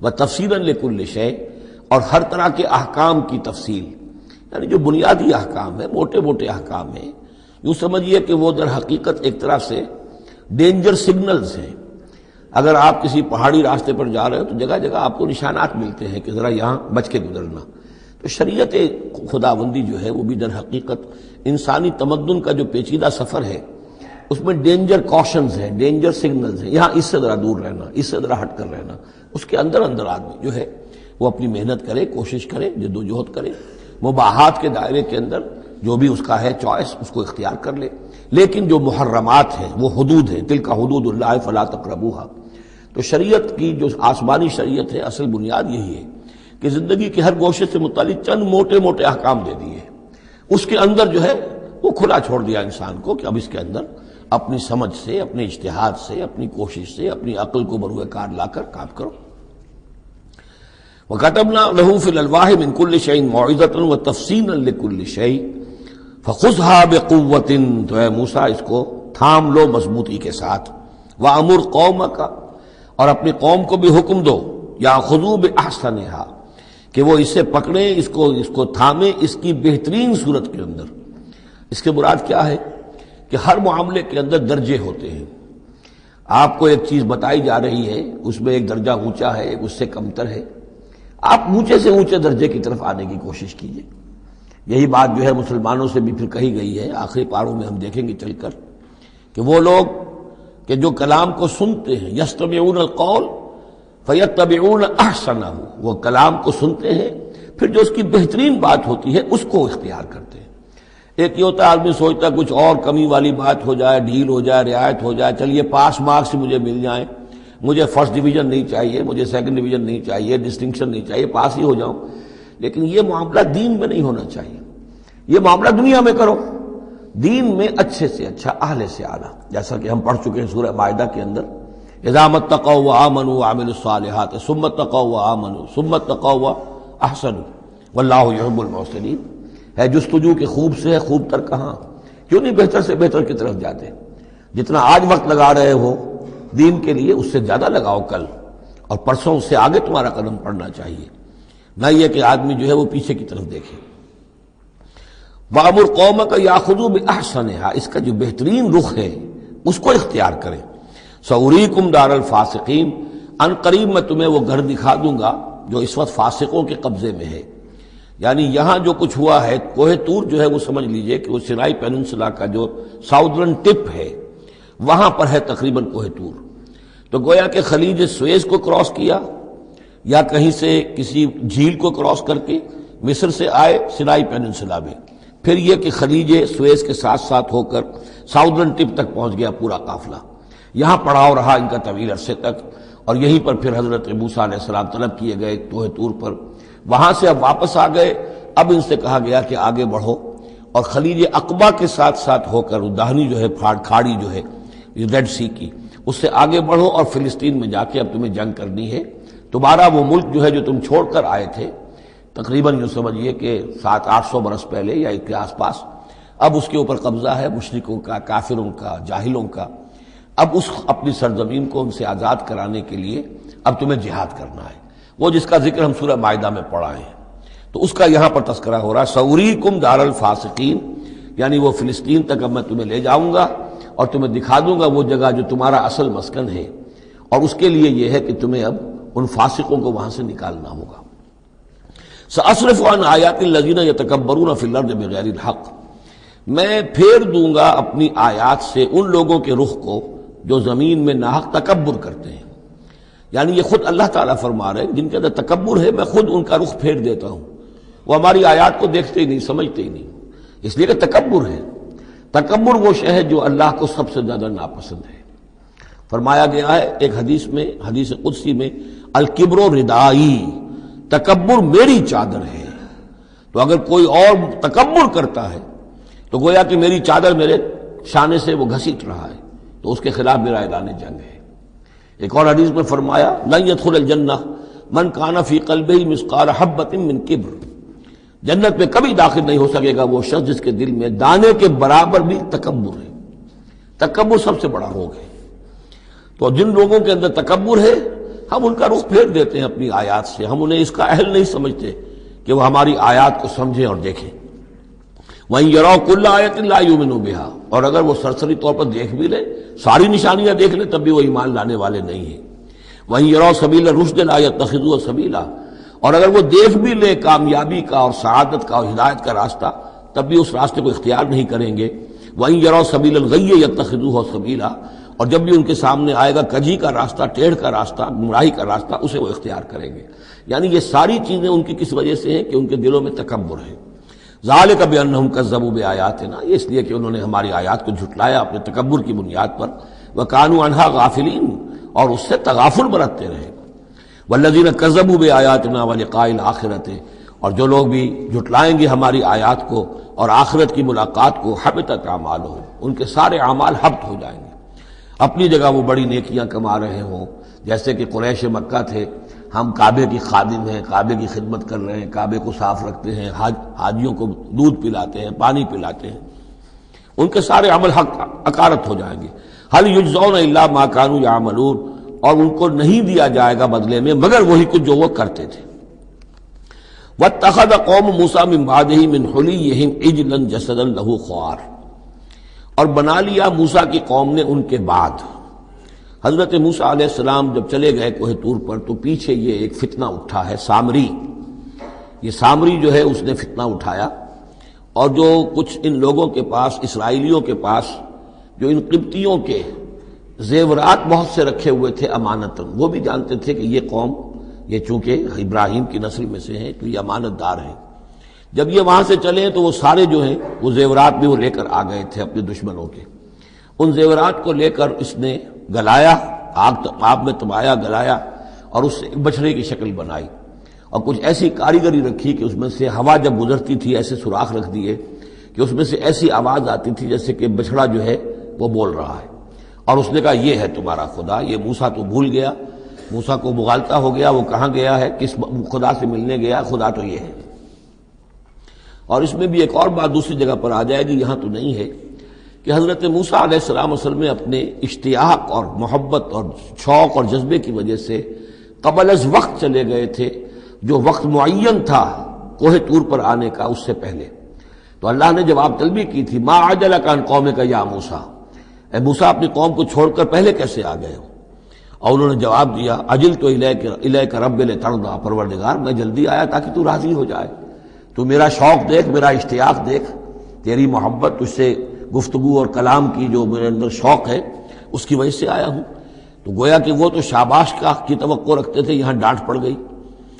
وَتَفْصِيلًا لِكُلِّ شَيْءٍ، اور ہر طرح کے احکام کی تفصیل، یعنی جو بنیادی احکام ہیں، موٹے موٹے احکام ہیں، یوں سمجھیے کہ وہ در حقیقت ایک طرح سے ڈینجر سگنلز ہیں۔ اگر آپ کسی پہاڑی راستے پر جا رہے ہو تو جگہ جگہ آپ کو نشانات ملتے ہیں کہ ذرا یہاں بچ کے گزرنا، تو شریعت خداوندی جو ہے وہ بھی در حقیقت انسانی تمدن کا جو پیچیدہ سفر ہے اس میں ڈینجر کوشنز ہیں، ڈینجر سگنلز ہیں، یہاں اس سے ذرا دور رہنا، اس سے ذرا ہٹ کر رہنا، اس کے اندر اندر آدمی جو ہے وہ اپنی محنت کرے، کوشش کرے، جدوجہد کرے، مباحات کے دائرے کے اندر جو بھی اس کا ہے چوائس اس کو اختیار کر لے، لیکن جو محرمات ہیں وہ حدود ہیں، تلک حدود اللہ فلا تقربوها، تو شریعت کی جو آسمانی شریعت ہے اصل بنیاد یہی ہے کہ زندگی کے ہر گوشے سے متعلق چند موٹے موٹے احکام دے دیے، اس کے اندر جو ہے وہ کھلا چھوڑ دیا انسان کو کہ اب اس کے اندر اپنی سمجھ سے، اپنے اجتہاد سے، اپنی کوشش سے، اپنی عقل کو بروئے کار لا کر کام کرو۔ وَكَتَبْنَا لَهُ فِي الْأَلْوَاحِ مِن كُلِّ شَيْءٍ مَوْعِظَةً وَتَفْصِيلًا لِكُلِّ شَيْءٍ فَخُذْهَا بِقُوَّةٍ، تو اے موسیٰ اس کو تھام لو مضبوطی کے ساتھ، وَأَمُرْ قَوْمَكَ، اور اپنی قوم کو بھی حکم دو، یَأْخُذُوا بِأَحْسَنِهَا، کہ وہ اسے پکڑیں، اس کو تھامیں اس کی بہترین صورت کے اندر۔ اس کے مراد کیا ہے کہ ہر معاملے کے اندر درجے ہوتے ہیں۔ آپ کو ایک چیز بتائی جا رہی ہے، اس میں ایک درجہ اونچا ہے، ایک اس سے کمتر ہے، آپ اونچے سے اونچے درجے کی طرف آنے کی کوشش کیجیے۔ یہی بات جو ہے مسلمانوں سے بھی پھر کہی گئی ہے، آخری پاروں میں ہم دیکھیں گے چل کر کہ وہ لوگ کہ جو کلام کو سنتے ہیں، یستمعون القول فیتبعون احسنہ، وہ کلام کو سنتے ہیں پھر جو اس کی بہترین بات ہوتی ہے اس کو اختیار کرتے ہیں۔ ایک یہ ہوتا ہے آدمی سوچتا ہے کچھ اور کمی والی بات ہو جائے، ڈھیل ہو جائے، رعایت ہو جائے، چلیے پاس مارکس مجھے مل جائیں، مجھے فرسٹ ڈویژن نہیں چاہیے، مجھے سیکنڈ ڈویژن نہیں چاہیے، ڈسٹنکشن نہیں چاہیے، پاس ہی ہو جاؤں۔ لیکن یہ معاملہ دین میں نہیں ہونا چاہیے، یہ معاملہ دنیا میں کرو۔ دین میں اچھے سے اچھا، اعلی سے اعلیٰ، جیسا کہ ہم پڑھ چکے ہیں سورہ مائدہ کے اندر، اذا اتقوا وآمنوا وعملوا الصالحات ثم اتقوا وآمنوا ثم اتقوا واحسنوا واللہ یحب المحسنین۔ ہے جستجو کہ خوب سے ہے خوب تر کہاں، کیوں نہیں بہتر سے بہتر کی طرف جاتے؟ جتنا آج وقت لگا رہے ہو دین کے لیے اس سے زیادہ لگاؤ کل، اور پرسوں اس سے آگے تمہارا قدم پڑنا چاہیے، نہ یہ کہ آدمی جو ہے وہ پیچھے کی طرف دیکھے۔ وَأَمُرْ قَوْمَكَ يَأْخُذُوا بِأَحْسَنِهَا، اس کا جو بہترین رخ ہے اس کو اختیار کریں۔ سَأُرِيكُمْ دَارَ الْفَاسِقِينَ، ان قریب میں تمہیں وہ گھر دکھا دوں گا جو اس وقت فاسقوں کے قبضے میں ہے۔ یعنی یہاں جو کچھ ہوا ہے، کوہ طور جو ہے وہ سمجھ لیجئے کہ وہ سینائی پیننسلا کا جو ساؤدرن ٹپ ہے وہاں پر ہے تقریباً کوہ طور۔ تو گویا کہ خلیج سویز کو کراس کیا یا کہیں سے کسی جھیل کو کراس کر کے مصر سے آئے سینائی پیننسلا میں، پھر یہ کہ خلیج سویز کے ساتھ ساتھ ہو کر ساؤدرن ٹپ تک پہنچ گیا پورا قافلہ۔ یہاں پڑاؤ رہا ان کا طویل عرصے تک، اور یہیں پر پھر حضرت موسیٰ علیہ السلام طلب کیے گئے کوہ طور پر۔ وہاں سے اب واپس آ گئے، اب ان سے کہا گیا کہ آگے بڑھو، اور خلیج عقبہ کے ساتھ ساتھ ہو کر داہنی جو ہے کھاڑی جو ہے ریڈ سی کی، اس سے آگے بڑھو اور فلسطین میں جا کے اب تمہیں جنگ کرنی ہے۔ تمہارا وہ ملک جو ہے جو تم چھوڑ کر آئے تھے تقریباً یوں سمجھیے کہ 700-800 برس پہلے یا اس کے آس پاس، اب اس کے اوپر قبضہ ہے مشرکوں کا، کافروں کا، جاہلوں کا۔ اب اس اپنی سرزمین کو ان سے آزاد کرانے کے لیے اب تمہیں جہاد کرنا ہے، وہ جس کا ذکر ہم سورہ مائدہ میں پڑھا ہے۔ تو اس کا یہاں پر تذکرہ ہو رہا ہے، سأُرِيكُمْ دَارَ الْفَاسِقِينَ، یعنی وہ فلسطین تک اب میں تمہیں لے جاؤں گا اور تمہیں دکھا دوں گا وہ جگہ جو تمہارا اصل مسکن ہے، اور اس کے لیے یہ ہے کہ تمہیں اب ان فاسقوں کو وہاں سے نکالنا ہوگا۔ سأصرف عن آیات الذین یتکبرون فی الارض بغیر الحق، میں پھیر دوں گا اپنی آیات سے ان لوگوں کے رخ کو جو زمین میں ناحق تکبر کرتے ہیں۔ یعنی یہ خود اللہ تعالیٰ فرما رہے ہیں جن کے اندر تکبر ہے میں خود ان کا رخ پھیر دیتا ہوں، وہ ہماری آیات کو دیکھتے ہی نہیں، سمجھتے ہی نہیں، اس لیے کہ تکبر ہے۔ تکبر وہ شے ہے جو اللہ کو سب سے زیادہ ناپسند ہے۔ فرمایا گیا ہے ایک حدیث میں، حدیث قدسی میں، الکبر ردائی، تکبر میری چادر ہے۔ تو اگر کوئی اور تکبر کرتا ہے تو گویا کہ میری چادر میرے شانے سے وہ گھسیٹ رہا ہے، تو اس کے خلاف میرا اعلان جنگ ہے۔ ایک اور حدیث میں فرمایا لن يدخل الجنہ من کان فی قلبہ مثقال حبۃ من کبر، جنت میں کبھی داخل نہیں ہو سکے گا وہ شخص جس کے دل میں دانے کے برابر بھی تکبر ہے۔ تکبر سب سے بڑا روگ ہے۔ تو جن لوگوں کے اندر تکبر ہے ہم ان کا رخ پھیر دیتے ہیں اپنی آیات سے، ہم انہیں اس کا اہل نہیں سمجھتے کہ وہ ہماری آیات کو سمجھیں اور دیکھیں۔ وَإِن يَرَوْا كُلَّ آیَةٍ لَا يُؤْمِنُوا بِهَا، اور اگر وہ سرسری طور پر دیکھ بھی لیں، ساری نشانیاں دیکھ لیں، تب بھی وہ ایمان لانے والے نہیں ہیں۔ وَإِن يَرَوْا سَبِيلَ الرُّشْدِ لَا يَتَّخِذُوهُ سَبِيلًا، اور اگر وہ دیکھ بھی لیں کامیابی کا اور سعادت کا اور ہدایت کا راستہ، تب بھی اس راستے کو اختیار نہیں کریں گے۔ وَإِن يَرَوْا سَبِيلَ الْغَيِّ يَتَّخِذُوهُ سَبِيلًا، اور جب بھی ان کے سامنے آئے گا کجی کا راستہ، ٹیڑھ کا راستہ، گمراہی کا راستہ، اسے وہ اختیار کریں گے۔ یعنی یہ ساری چیزیں ان کی کس وجہ سے ہیں کہ ان کے دلوں میں تکبر ہے۔ ذالک بانہم کذبوا بآیاتنا، یہ اس لیے کہ انہوں نے ہماری آیات کو جھٹلایا اپنے تکبر کی بنیاد پر، وکانوا عنہا غافلین، اور اس سے تغافل برتتے رہے۔ والذین کذبوا بآیاتنا ولقاء الآخرۃ، اور جو لوگ بھی جھٹلائیں گے ہماری آیات کو اور آخرت کی ملاقات کو، حبطت اعمالہم، ان کے سارے اعمال حبط ہو جائیں گے۔ اپنی جگہ وہ بڑی نیکیاں کما رہے ہوں، جیسے کہ قریش مکہ تھے، ہم کعبے کی خادم ہیں، کعبے کی خدمت کر رہے ہیں، کعبے کو صاف رکھتے ہیں، حاجیوں کو دودھ پلاتے ہیں، پانی پلاتے ہیں، ان کے سارے عمل حق اکارت ہو جائیں گے۔ هل یجزون الا ما كانوا يعملون، اور ان کو نہیں دیا جائے گا بدلے میں مگر وہی کچھ جو وہ کرتے تھے۔ واتخذ قوم موسیٰ من بعدہ من حلیہم عجلا جسدا لہ خوار، اور بنا لیا موسیٰ کی قوم نے ان کے بعد، حضرت موسیٰ علیہ السلام جب چلے گئے کوہ طور پر تو پیچھے یہ ایک فتنہ اٹھا ہے سامری، یہ سامری جو ہے اس نے فتنہ اٹھایا، اور جو کچھ ان لوگوں کے پاس، اسرائیلیوں کے پاس جو ان قبطیوں کے زیورات بہت سے رکھے ہوئے تھے امانتاً، وہ بھی جانتے تھے کہ یہ قوم، یہ چونکہ ابراہیم کی نسل میں سے ہیں تو یہ امانت دار ہیں، جب یہ وہاں سے چلے تو وہ سارے جو ہیں وہ زیورات بھی وہ لے کر آ گئے تھے اپنے دشمنوں کے، ان زیورات کو لے کر اس نے گلایا، آگ میں تبایا، گلایا، اور اس سے ایک بچھڑے کی شکل بنائی، اور کچھ ایسی کاریگری رکھی کہ اس میں سے ہوا جب گزرتی تھی ایسے سوراخ رکھ دیے کہ اس میں سے ایسی آواز آتی تھی جیسے کہ بچھڑا جو ہے وہ بول رہا ہے، اور اس نے کہا یہ ہے تمہارا خدا۔ یہ موسیٰ تو بھول گیا، موسیٰ کو مغالطہ ہو گیا، وہ کہاں گیا ہے، کس خدا سے ملنے گیا، خدا تو یہ ہے۔ اور اس میں بھی ایک اور بات دوسری جگہ پر آ جائے گی، یہاں تو نہیں ہے، کہ حضرت موسیٰ علیہ السلام اصل میں اپنے اشتیاق اور محبت اور شوق اور جذبے کی وجہ سے قبل از وقت چلے گئے تھے، جو وقت معین تھا کوہ طور پر آنے کا اس سے پہلے۔ تو اللہ نے جواب طلبی کی تھی، ما عجلک عن قومک یا موسیٰ، اے موسیٰ اپنی قوم کو چھوڑ کر پہلے کیسے آ گئے ہو؟ اور انہوں نے جواب دیا، اجلت الیک رب لترضیٰ، پروردگار میں جلدی آیا تاکہ تو راضی ہو جائے، تو میرا شوق دیکھ، میرا اشتیاق دیکھ، تیری محبت، تجھ سے گفتگو اور کلام کی جو میرے اندر شوق ہے اس کی وجہ سے آیا ہوں۔ تو گویا کہ وہ تو شاباش کی توقع رکھتے تھے، یہاں ڈانٹ پڑ گئی،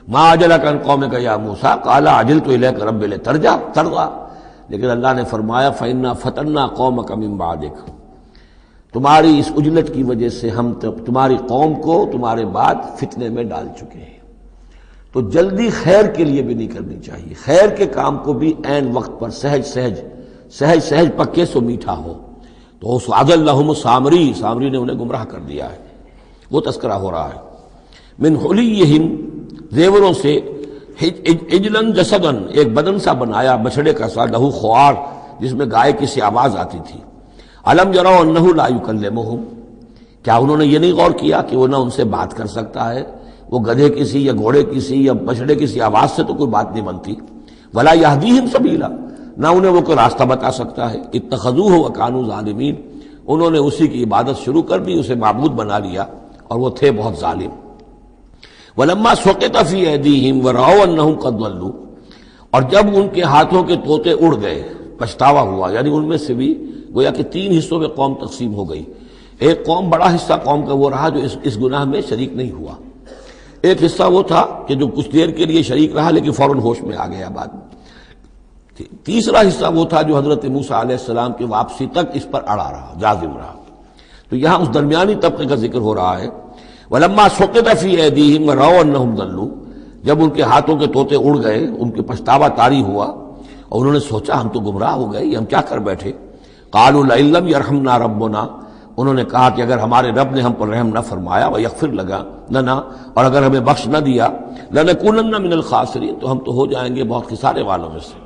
ما عجلک عن قومک یا موسیٰ قال عجلت الیک رب لترضیٰ، لیکن اللہ نے فرمایا فإنا فتنا قومک من بعدک، تمہاری اس عجلت کی وجہ سے ہم تمہاری قوم کو تمہارے بعد فتنے میں ڈال چکے ہیں۔ تو جلدی خیر کے لیے بھی نہیں کرنی چاہیے، خیر کے کام کو بھی عین وقت پر سہج پکے سو میٹھا ہو۔ تو اس اضلھم سامری نے انہیں گمراہ کر دیا ہے، وہ تذکرہ ہو رہا ہے۔ من حلیہم، زیوروں سے، عجلاً جسداً، ایک بدن سا بنایا بچھڑے کا سا، لہو خوار، جس میں گائے کی سی آواز آتی تھی۔ الم یروا انہ لا یکلمہم، کیا انہوں نے یہ نہیں غور کیا کہ وہ نہ ان سے بات کر سکتا ہے، وہ گدھے کی سی یا گھوڑے کی سی یا بچھڑے کی سی آواز سے تو کوئی بات نہیں بنتی، ولا یہدیہم سبیلا، نہ انہیں وہ کوئی راستہ بتا سکتا ہے۔ اتخذوہ وکانوا ظالمین، انہوں نے اسی کی عبادت شروع کر دی، اسے معبود بنا لیا، اور وہ تھے بہت ظالم۔ ولما سقط فی ایدیہم ورأوا انہم قد ضلوا، اور جب ان کے ہاتھوں کے طوطے اڑ گئے، پچھتاوا ہوا، یعنی ان میں سے بھی گویا کہ 3 حصوں میں قوم تقسیم ہو گئی۔ ایک قوم، بڑا حصہ قوم کا وہ رہا جو اس گناہ میں شریک نہیں ہوا، ایک حصہ وہ تھا کہ جو کچھ دیر کے لیے شریک رہا لیکن فوراً ہوش میں آ گیا بعد میں، تیسرا حصہ وہ تھا جو حضرت موسیٰ علیہ السلام کی واپسی تک اس پر اڑا رہا، جازم رہا۔ تو یہاں اس درمیانی طبقے کا ذکر ہو رہا ہے۔ وَلَمَّا سُقِطَ فِي أَيْدِيهِمْ وَرَأَوْا أَنَّهُمْ ضَلُّوا، جب ان کے ہاتھوں کے طوطے اڑ گئے، ان کے پچھتاوا طاری ہوا، اور انہوں نے سوچا ہم تو گمراہ ہو گئے، یہ ہم کیا کر بیٹھے۔ قَالُوا لَئِن لَّمْ يَرْحَمْنَا رَبُّنَا، انہوں نے کہا کہ اگر ہمارے رب نے ہم پر رحم نہ فرمایا، وَيَغْفِرْ لَنَا، اور اگر ہمیں بخش نہ دیا، لَنَكُونَنَّ مِنَ الْخَاسِرِينَ، تو ہم تو ہو جائیں گے بہت خسارے والوں میں سے۔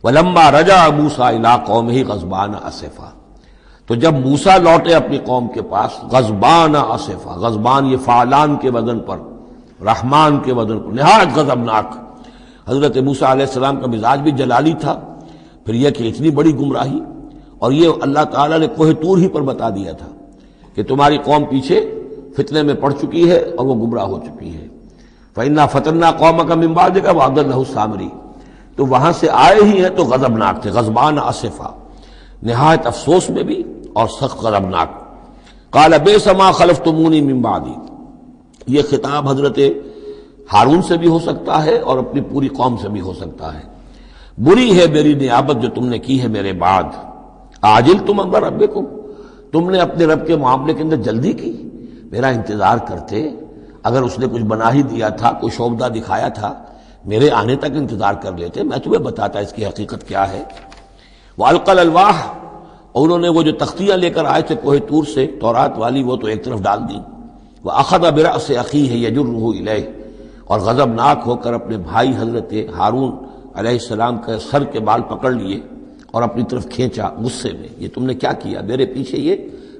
وَلَمَّا رَجَعَ مُوسَىٰ إِلَىٰ قَوْمِهِ غَضْبَانَ أَسِفًا، تو جب موسیٰ لوٹے اپنی قوم کے پاس، غضبان اسفا، غضبان یہ فعلان کے وزن پر، رحمان کے وزن پر، نہایت غضبناک۔ حضرت موسیٰ علیہ السلام کا مزاج بھی جلالی تھا، پھر یہ کہ اتنی بڑی گمراہی، اور یہ اللہ تعالیٰ نے کوہ طور ہی پر بتا دیا تھا کہ تمہاری قوم پیچھے فتنے میں پڑ چکی ہے اور وہ گمراہ ہو چکی ہے۔ فَإِنَّا فَتَنَّا قَوْمَكَ مِن بَعْدِكَ وَأَضَلَّهُ السَّامِرِي، تو وہاں سے آئے ہی ہیں تو غضبناک تھے، غضبان اسفا، نہایت افسوس میں بھی اور سخت غضبناک۔ قال بئس ما خلفتمونی من بعدی، یہ خطاب حضرت ہارون سے بھی ہو سکتا ہے اور اپنی پوری قوم سے بھی ہو سکتا ہے۔ بری ہے میری نیابت جو تم نے کی ہے میرے بعد، عاجلتم امر ربکم، تم نے اپنے رب کے معاملے کے اندر جلدی کی، میرا انتظار کرتے، اگر اس نے کچھ بنا ہی دیا تھا، کوئی شعبدہ دکھایا تھا، میرے آنے تک انتظار کر لیتے، میں تمہیں بتاتا اس کی حقیقت کیا ہے۔ وَأَلْقَى الْأَلْوَاحَ، اور انہوں نے وہ جو تختیاں لے کر آئے تھے کوہ طور سے تورات والی، وہ تو ایک طرف ڈال دیں۔ وَأَخَذَ بِرَأْسِ أَخِيهِ يَجُرُّهُ إِلَيْهِ، اور غضبناک ہو کر اپنے بھائی حضرت ہارون علیہ السلام کا سر کے بال پکڑ لیے اور اپنی طرف کھینچا غصے میں، یہ تم نے کیا کیا میرے پیچھے، یہ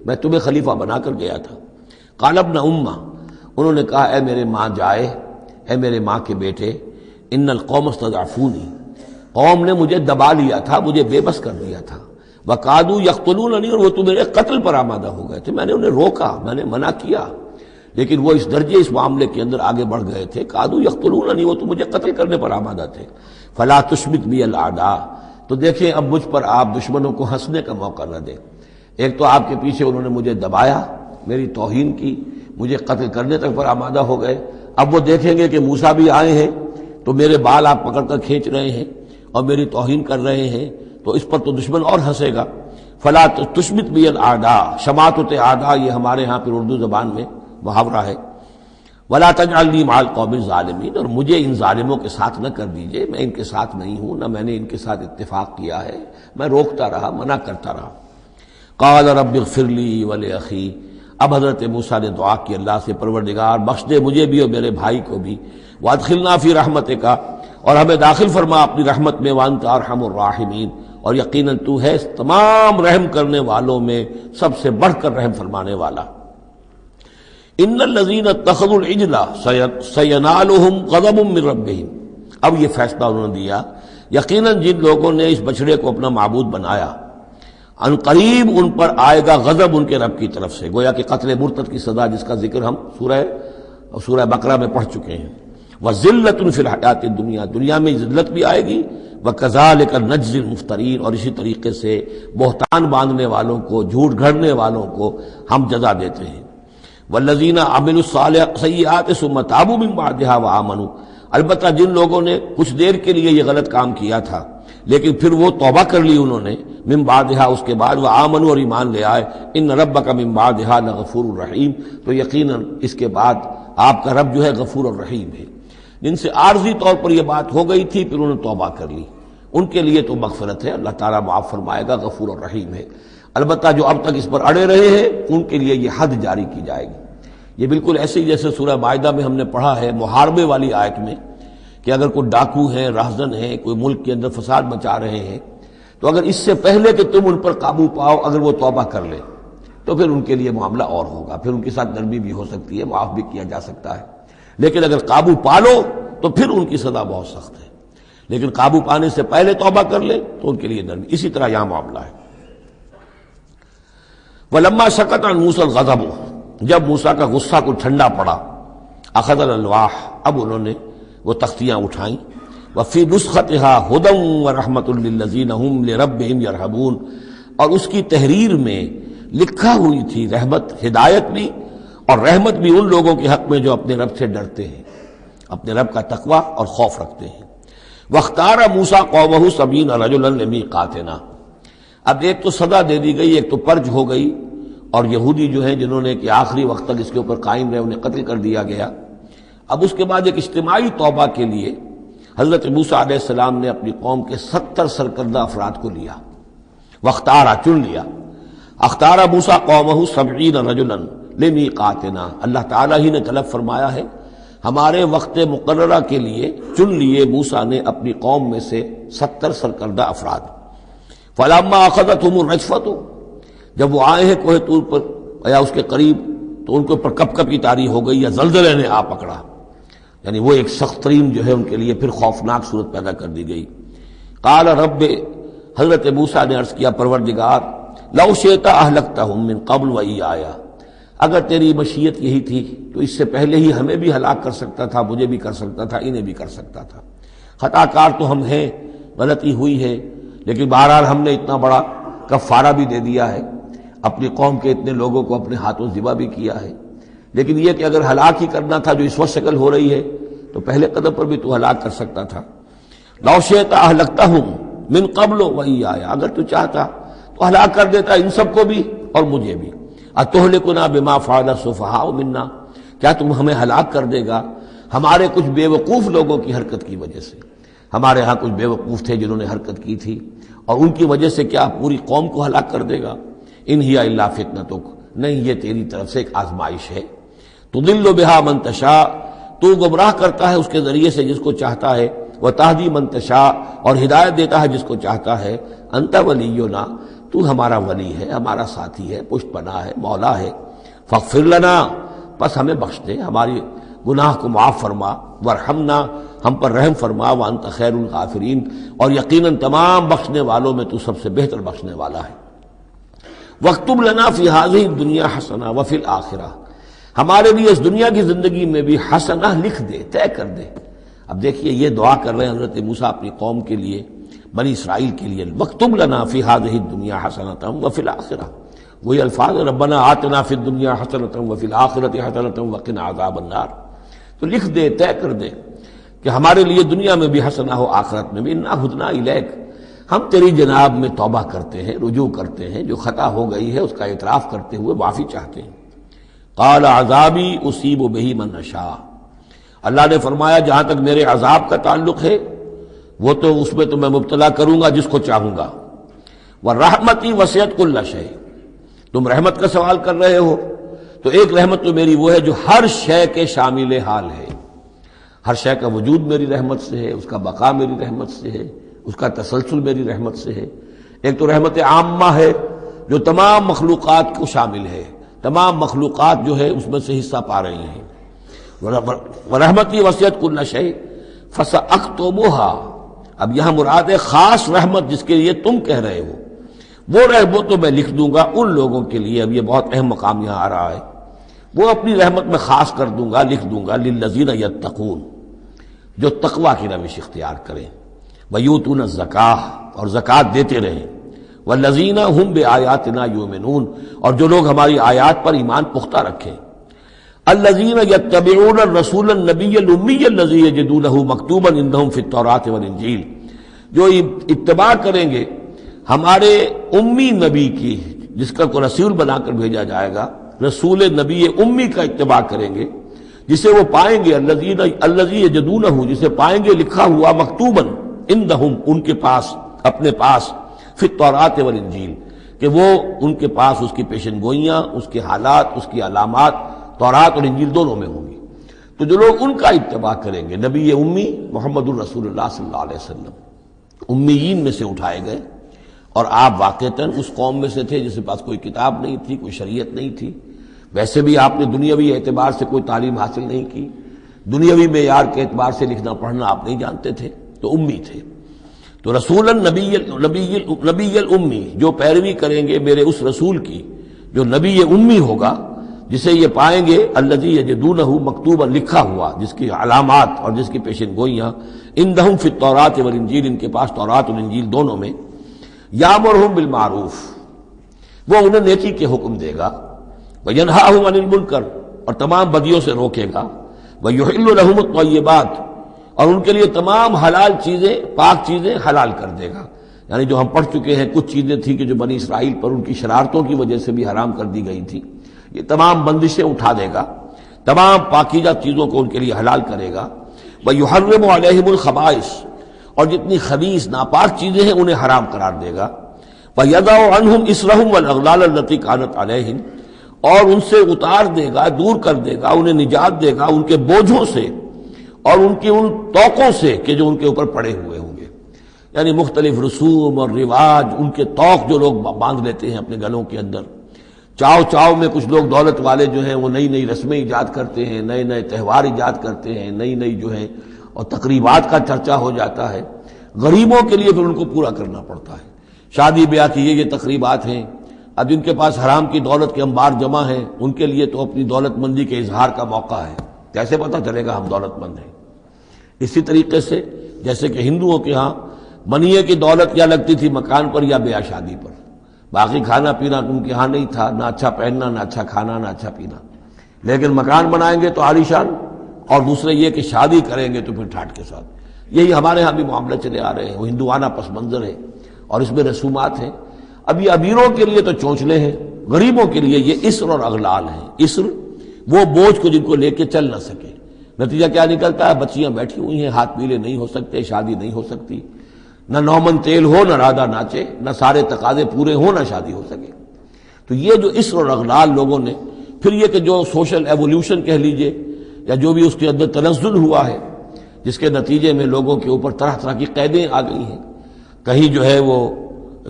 میں تمہیں خلیفہ بنا کر گیا تھا۔ قال ابن امہ، انہوں نے کہا اے میرے ماں جائے، اے میرے ماں کے بیٹے، ان القوم استضعفونی، قوم نے مجھے دبا لیا تھا، مجھے بے بس کر دیا تھا، وقادوا یقتلوننی، اور وہ تو میرے قتل پر آمادہ ہو گئے تھے، میں نے انہیں روکا، میں نے منع کیا، لیکن وہ اس درجے اس معاملے کے اندر آگے بڑھ گئے تھے، قادوا یقتلوننی، وہ تو مجھے قتل کرنے پر آمادہ تھے۔ فلا تشمت بی الاعداء، تو دیکھیں اب مجھ پر آپ دشمنوں کو ہنسنے کا موقع نہ دیں۔ ایک تو آپ کے پیچھے انہوں نے مجھے دبایا، میری توہین کی، مجھے قتل کرنے تک پر آمادہ ہو گئے، اب وہ دیکھیں گے کہ موسیٰ بھی آئے ہیں تو میرے بال آپ پکڑ کر کھینچ رہے ہیں اور میری توہین کر رہے ہیں، تو اس پر تو دشمن اور ہنسے گا۔ فلا تشمت بی الاعداء، شماتت اعداء یہ ہمارے ہاں پھر اردو زبان میں محاورہ ہے۔ ولا تجعلنی مع القوم الظالمین، اور مجھے ان ظالموں کے ساتھ نہ کر دیجئے، میں ان کے ساتھ نہیں ہوں، نہ میں نے ان کے ساتھ اتفاق کیا ہے، میں روکتا رہا، منع کرتا رہا۔ قال رب اغفر لی ولاخی، اب حضرت موسیٰ نے دعا کی اللہ سے، پروردگار بخش دے مجھے بھی اور میرے بھائی کو بھی، وادخلنا فی رحمتک، اور ہمیں داخل فرما اپنی رحمت میں، وانت ارحم الراحمین، اور یقیناً تو ہے تمام رحم کرنے والوں میں سب سے بڑھ کر رحم فرمانے والا۔ ان الذین اتخذوا العجل سینالہم غضب من ربہم، اب یہ فیصلہ انہوں نے دیا، یقیناً جن لوگوں نے اس بچڑے کو اپنا معبود بنایا، ان قریب ان پر آئے گا غضب ان کے رب کی طرف سے، گویا کہ قتل مرتد کی سزا جس کا ذکر ہم سورہ بقرہ میں پڑھ چکے ہیں۔ وذلۃ فی الحیات الدنیا، دنیا میں ذلت بھی آئے گی، وکذالک نجزی المفترین، اور اسی طریقے سے بہتان باندھنے والوں کو، جھوٹ گھڑنے والوں کو ہم جزا دیتے ہیں۔ والذین عملوا السیئات ثم تابوا من بعدها وآمنوا، البتہ جن لوگوں نے کچھ دیر کے لیے یہ غلط کام کیا تھا لیکن پھر وہ توبہ کر لی انہوں نے، من بعدها اس کے بعد، وآمنوا اور ایمان لے آئے، ان ربک من بعدها لغفور الرحیم، تو یقیناً اس کے بعد آپ کا رب جو ہے غفور الرحیم ہے۔ جن سے عارضی طور پر یہ بات ہو گئی تھی پھر انہوں نے توبہ کر لی، ان کے لیے تو مغفرت ہے، اللہ تعالیٰ معاف فرمائے گا، غفور الرحیم ہے۔ البتہ جو اب تک اس پر اڑے رہے ہیں ان کے لیے یہ حد جاری کی جائے گی۔ یہ بالکل ایسے ہی جیسے سورہ مائدہ میں ہم نے پڑھا ہے محاربے والی آیت میں، کہ اگر کوئی ڈاکو ہیں، راہزن ہیں، کوئی ملک کے اندر فساد مچا رہے ہیں، تو اگر اس سے پہلے کہ تم ان پر قابو پاؤ اگر وہ توبہ کر لے تو پھر ان کے لیے معاملہ اور ہوگا، پھر ان کے ساتھ نرمی بھی ہو سکتی ہے، معاف بھی کیا جا سکتا ہے، لیکن اگر قابو پا لو تو پھر ان کی سزا بہت سخت ہے، لیکن قابو پانے سے پہلے توبہ کر لے تو ان کے لیے نرمی۔ اسی طرح یہاں معاملہ ہے۔ وَلَمَّا سَكَتَ عَنْ مُوسَى الْغَضَبُ، جب موسیٰ کا غصہ کو ٹھنڈا پڑا، أَخَذَ الْأَلْوَاحَ، اب انہوں نے وہ تختیاں اٹھائیں، وَفِي نُسْخَتِهَا هُدًى وَرَحْمَةٌ لِّلَّذِينَ هُمْ لِرَبِّهِمْ يَرْهَبُونَ، اور اس کی تحریر میں لکھا ہوئی تھی رحمت، ہدایت بھی اور رحمت بھی ان لوگوں کے حق میں جو اپنے رب سے ڈرتے ہیں، اپنے رب کا تقوی اور خوف رکھتے ہیں۔ وَاخْتَارَ مُوسَىٰ قَوْمَهُ 70 رَجُلًا لِمِيقَاتِنَا، اب ایک تو سزا دے دی گئی، ایک تو پرج ہو گئی، اور یہودی جو ہیں جنہوں نے کہ آخری وقت تک اس کے اوپر قائم رہے انہیں قتل کر دیا گیا۔ اب اس کے بعد ایک اجتماعی توبہ کے لیے حضرت موسیٰ علیہ السلام نے اپنی قوم کے 70 سرکردہ افراد کو لیا، واختارا چن لیا، اختار موسیٰ قومہ 70 رجلا لمیقاتنا، اللہ تعالیٰ ہی نے طلب فرمایا ہے، ہمارے وقت مقررہ کے لیے چن لیے موسیٰ نے اپنی قوم میں سے 70 سرکردہ افراد۔ فلما اخذتهم الرجفۃ، جب وہ آئے ہیں کوہ طور پر یا اس کے قریب تو ان کے اوپر کپ کپی طاری ہو گئی یا زلزلے نے آ پکڑا، یعنی وہ ایک سخت ترین جو ہے ان کے لیے پھر خوفناک صورت پیدا کر دی گئی۔ قال رب، حضرت موسیٰ نے عرض کیا پروردگار، لو شئت اہلکتہم من قبل وایایا، اگر تیری مشیت یہی تھی تو اس سے پہلے ہی ہمیں بھی ہلاک کر سکتا تھا، مجھے بھی کر سکتا تھا، انہیں بھی کر سکتا تھا، خطا کار تو ہم ہیں، غلطی ہوئی ہے، لیکن بہرحال ہم نے اتنا بڑا کفارہ بھی دے دیا ہے، اپنی قوم کے اتنے لوگوں کو اپنے ہاتھوں ذبح بھی کیا ہے، لیکن یہ کہ اگر ہلاک ہی کرنا تھا جو اس وقت شکل ہو رہی ہے تو پہلے قدم پر بھی تو ہلاک کر سکتا تھا۔ لو شئت اہلکتہم من قبل وایایا، اگر تو چاہتا تو ہلاک کر دیتا ان سب کو بھی اور مجھے بھی۔ اتہلکنا بما فعل السفہاء منا، کیا تم ہمیں ہلاک کر دے گا ہمارے کچھ بے وقوف لوگوں کی حرکت کی وجہ سے؟ ہمارے ہاں کچھ بے وقوف تھے جنہوں نے حرکت کی تھی، اور ان کی وجہ سے کیا پوری قوم کو ہلاک کر دے گا؟ ان ہی الا فتنتک، نہیں یہ تیری طرف سے ایک آزمائش ہے۔ تضل بہا من تشاء، تو گمراہ کرتا ہے اس کے ذریعے سے جس کو چاہتا ہے، وتہدی من تشاء، اور ہدایت دیتا ہے جس کو چاہتا ہے۔ انت ولینا، تو ہمارا ولی ہے، ہمارا ساتھی ہے، پشت پناہ ہے، مولا ہے۔ فاغفر لنا، پس ہمیں بخش دے، ہماری گناہ کو معاف فرما، ورحمنا، ہم پر رحم فرما وانت خیر الغافرین، اور یقیناً تمام بخشنے والوں میں تو سب سے بہتر بخشنے والا ہے۔ وَاكْتُبْ لَنَا فِي هَذِهِ الدُّنْيَا حَسَنَةً وَفِي الْآخِرَةِ، ہمارے لیے اس دنیا کی زندگی میں بھی حسنہ لکھ دے، طے کر دے۔ اب دیکھیے یہ دعا کر رہے ہیں حضرت موسیٰ اپنی قوم کے لیے، بنی اسرائیل کے لیے، وَاكْتُبْ لَنَا فِي هَذِهِ الدُّنْيَا حَسَنَةً وَفِي الْآخِرَةِ، وہی الفاظ ربنا آتنا فی الدنیا حسنۃ وفی الآخرۃ حسنۃ وقنا عذاب النار۔ تو لکھ دے، طے کر دے کہ ہمارے لیے دنیا میں بھی حسنہ ہو، آخرت میں بھی۔ انا ہدنا الیک، ہم تیری جناب میں توبہ کرتے ہیں، رجوع کرتے ہیں، جو خطا ہو گئی ہے اس کا اعتراف کرتے ہوئے معافی چاہتے ہیں۔ قال عذابی اصیب بہ من اشاء، اللہ نے فرمایا جہاں تک میرے عذاب کا تعلق ہے وہ تو اس میں تو میں مبتلا کروں گا جس کو چاہوں گا۔ ورحمتی وسعت کل شیء، تم رحمت کا سوال کر رہے ہو تو ایک رحمت تو میری وہ ہے جو ہر شے کے شامل حال ہے، ہر شے کا وجود میری رحمت سے ہے، اس کا بقا میری رحمت سے ہے، اس کا تسلسل میری رحمت سے ہے۔ ایک تو رحمت عامہ ہے جو تمام مخلوقات کو شامل ہے، تمام مخلوقات جو ہے اس میں سے حصہ پا رہی ہیں۔ ورحمتی وسعت کل شیء فسأکتبها، اب یہاں مراد ہے خاص رحمت جس کے لیے تم کہہ رہے ہو، وہ تو میں لکھ دوں گا ان لوگوں کے لیے۔ اب یہ بہت اہم مقام یہاں آ رہا ہے، وہ اپنی رحمت میں خاص کر دوں گا، لکھ دوں گا، للذین یتقون، جو تقوی کی روش اختیار کریں، ویؤتون الزکاۃ، اور زکوٰۃ دیتے رہیں، والذین ھم بآیاتنا یؤمنون، اور جو لوگ ہماری آیات پر ایمان پختہ رکھیں، الذین یتبعون الرسول النبی الامی الذی یجدونہ مکتوبا عندہم فی التوراۃ والانجیل، جو اتباع کریں گے ہمارے امی نبی کی، جس کا کو رسول بنا کر بھیجا جائے گا، رسول نبی امی کا اتباع کریں گے، جسے وہ پائیں گے الذی یجدونہ، جسے پائیں گے لکھا ہوا مکتوباً عندہم، ان کے پاس، اپنے پاس، فی التوراۃ والانجیل، کہ وہ ان کے پاس اس کی پیشن گوئیاں، اس کے حالات، اس کی علامات تورات اور انجیل دونوں میں ہوں گی۔ تو جو لوگ ان کا اتباع کریں گے، نبی امی محمد الرسول اللہ صلی اللہ علیہ وسلم امیین میں سے اٹھائے گئے، اور آپ واقعتاً اس قوم میں سے تھے جس کے پاس کوئی کتاب نہیں تھی، کوئی شریعت نہیں تھی، ویسے بھی آپ نے دنیاوی اعتبار سے کوئی تعلیم حاصل نہیں کی، دنیاوی معیار کے اعتبار سے لکھنا پڑھنا آپ نہیں جانتے تھے، تو امی تھے۔ تو رسول نبی الامی، جو پیروی کریں گے میرے اس رسول کی جو نبی امی ہوگا، جسے یہ پائیں گے الذی یجدونہ مکتوبا، لکھا ہوا، جس کی علامات اور جس کی پیشن گوئیاں، عندہم فی التوراۃ والانجیل، ان کے پاس تورات اور انجیل دونوں میں، یامرہم بالمعروف، وہ انہیں نیکی کے حکم دے گا، وینہاہم عن المنکر، اور تمام بدیوں سے روکے گا، ویحل لہم الطیبات، اور ان کے لیے تمام حلال چیزیں، پاک چیزیں حلال کر دے گا۔ یعنی جو ہم پڑھ چکے ہیں کچھ چیزیں تھیں کہ جو بنی اسرائیل پر ان کی شرارتوں کی وجہ سے بھی حرام کر دی گئی تھی، یہ تمام بندشیں اٹھا دے گا، تمام پاکیزہ چیزوں کو ان کے لیے حلال کرے گا۔ وَيُحَرِّمُ عَلَيْهِمُ الْخَبَائِثَ، اور جتنی خبیث ناپاک چیزیں ہیں انہیں حرام قرار دے گا۔ وَيَضَعُ عَنْهُمْ إِصْرَهُمْ وَالْأَغْلَالَ الَّتِي كَانَتْ عَلَيْهِمْ، اور ان سے اتار دے گا، دور کر دے گا، انہیں نجات دے گا ان کے بوجھوں سے اور ان کی ان توقوں سے کہ جو ان کے اوپر پڑے ہوئے ہوں گے۔ یعنی مختلف رسوم اور رواج، ان کے توق جو لوگ باندھ لیتے ہیں اپنے گلوں کے اندر، چاؤ میں کچھ لوگ دولت والے جو ہیں وہ نئی نئی رسمیں ایجاد کرتے ہیں، نئے نئے تہوار ایجاد کرتے ہیں، نئی جو ہیں، اور تقریبات کا چرچا ہو جاتا ہے۔ غریبوں کے لیے پھر ان کو پورا کرنا پڑتا ہے، شادی بیاہ کی یہ تقریبات ہیں۔ اب جن کے پاس حرام کی دولت کے انبار جمع ہیں، ان کے لیے تو اپنی دولت مندی کے اظہار کا موقع ہے، کیسے پتہ چلے گا ہم دولت مند ہیں؟ اسی طریقے سے جیسے کہ ہندوؤں کے ہاں منیے کی دولت یا لگتی تھی مکان پر یا بیاہ شادی پر، باقی کھانا پینا ان کے ہاں نہیں تھا، نہ اچھا پہننا، نہ اچھا کھانا، نہ اچھا پینا، لیکن مکان بنائیں گے تو عالیشان، اور دوسرے یہ کہ شادی کریں گے تو پھر ٹھاٹ کے ساتھ۔ یہی ہمارے ہاں بھی معاملے چلے آ رہے ہیں، وہ ہندوانہ پس منظر ہے اور اس میں رسومات ہیں۔ اب یہ امیروں کے لیے تو چونچلے ہیں، غریبوں کے لیے یہ اسر اور اغلال ہیں۔ اسر وہ بوجھ کو جن کو لے کے چل نہ سکے، نتیجہ کیا نکلتا ہے؟ بچیاں بیٹھی ہوئی ہیں، ہاتھ پیلے نہیں ہو سکتے، شادی نہیں ہو سکتی، نہ نومن تیل ہو، نہ رادہ ناچے، نہ سارے تقاضے پورے ہوں، نہ شادی ہو سکے۔ تو یہ جو اسر اور اغلال لوگوں نے، پھر یہ کہ جو سوشل ایولیوشن کہہ لیجئے یا جو بھی اس کے اندر تنزل ہوا ہے، جس کے نتیجے میں لوگوں کے اوپر طرح طرح کی قیدیں آ گئی ہیں، کہیں جو ہے وہ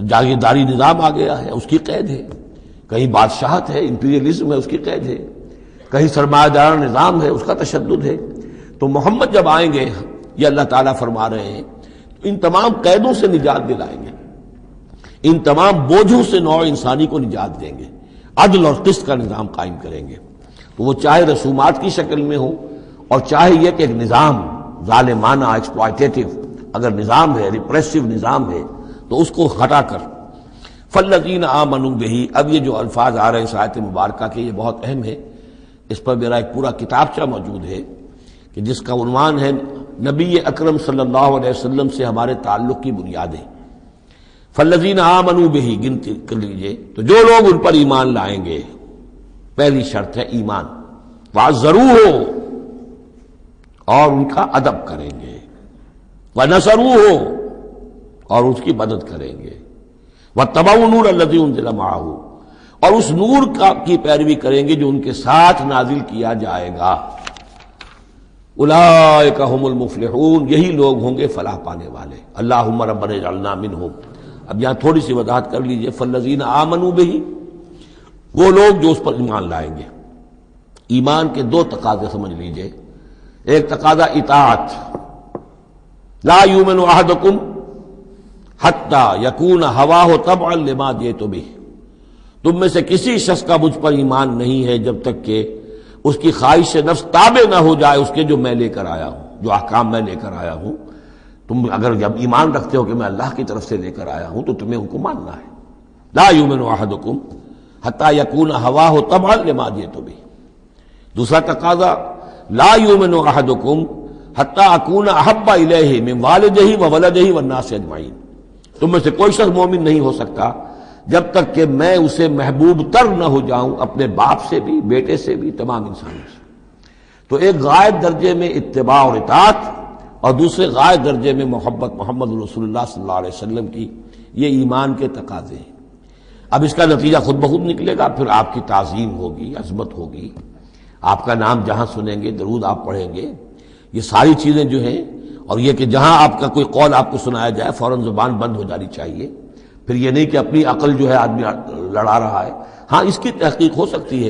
جاگیرداری نظام آ گیا ہے، اس کی قید ہے، کہیں بادشاہت ہے، امپیریلزم ہے، اس کی قید ہے، کہیں سرمایہ دارانہ نظام ہے، اس کا تشدد ہے۔ تو محمد جب آئیں گے یہ اللہ تعالیٰ فرما رہے ہیں، ان تمام قیدوں سے نجات دلائیں گے، ان تمام بوجھوں سے نوع انسانی کو نجات دیں گے، عدل اور قسط کا نظام قائم کریں گے، وہ چاہے رسومات کی شکل میں ہو اور چاہے یہ کہ ایک نظام ظالمانہ ایکسپلائٹیٹو اگر نظام ہے، ریپریسو نظام ہے، تو اس کو ہٹا کر فالذین آمنوا بہ۔ اب یہ جو الفاظ آ رہے ہیں اس آیت مبارکہ کے، یہ بہت اہم ہے، اس پر میرا ایک پورا کتابچہ موجود ہے کہ جس کا عنوان ہے نبی اکرم صلی اللہ علیہ وسلم سے ہمارے تعلق کی بنیادیں۔ فالذین آمنوا بہ گنتی کر لیجئے، تو جو لوگ ان پر ایمان لائیں گے، پہلی شرط ہے ایمان، وعزروہ، اور ان کا ادب کریں گے، ونصروہ، اور اس کی مدد کریں گے، واتبعوا النور الذی انزل معہ، اور اس نور کی پیروی کریں گے جو ان کے ساتھ نازل کیا جائے گا۔ اولئک ھم المفلحون، یہی لوگ ہوں گے فلاح پانے والے۔ اللہم ربنا اجعلنا منہم۔ اب یہاں تھوڑی سی وضاحت کر لیجئے، فالذین آمنوا بہ، وہ لوگ جو اس پر ایمان لائیں گے۔ ایمان کے دو تقاضے سمجھ لیجئے، ایک تقاضا اطاعت، لا یؤمن احدکم حتی یکون ہواہ طبعا لما جئت بہ، تم میں سے کسی شخص کا مجھ پر ایمان نہیں ہے جب تک کہ اس کی خواہش نفس تابع نہ ہو جائے اس کے جو میں لے کر آیا ہوں، جو احکام میں لے کر آیا ہوں۔ تم اگر جب ایمان رکھتے ہو کہ میں اللہ کی طرف سے لے کر آیا ہوں تو تمہیں ان کو ماننا ہے۔ لا یؤمن احدکم حتی یکون ہواہ طبعا لما جئت بہ۔ دوسرا تقاضا، لا یؤمن احدکم حتی اکون احب الیہ من والدہ وولدہ والناس اجمعین، تم میں سے کوئی شخص مومن نہیں ہو سکتا جب تک کہ میں اسے محبوب تر نہ ہو جاؤں، اپنے باپ سے بھی، بیٹے سے بھی، تمام انسانوں سے۔ تو ایک غائب درجے میں اتباع اور اطاعت، اور دوسرے غائب درجے میں محبت محمد رسول اللہ صلی اللہ علیہ وسلم کی، یہ ایمان کے تقاضے ہیں۔ اب اس کا نتیجہ خود بخود نکلے گا، پھر آپ کی تعظیم ہوگی، عظمت ہوگی، آپ کا نام جہاں سنیں گے، درود آپ پڑھیں گے، یہ ساری چیزیں جو ہیں، اور یہ کہ جہاں آپ کا کوئی قول آپ کو سنایا جائے فوراً زبان بند ہو جانی چاہیے۔ پھر یہ نہیں کہ اپنی عقل جو ہے آدمی لڑا رہا ہے، ہاں اس کی تحقیق ہو سکتی ہے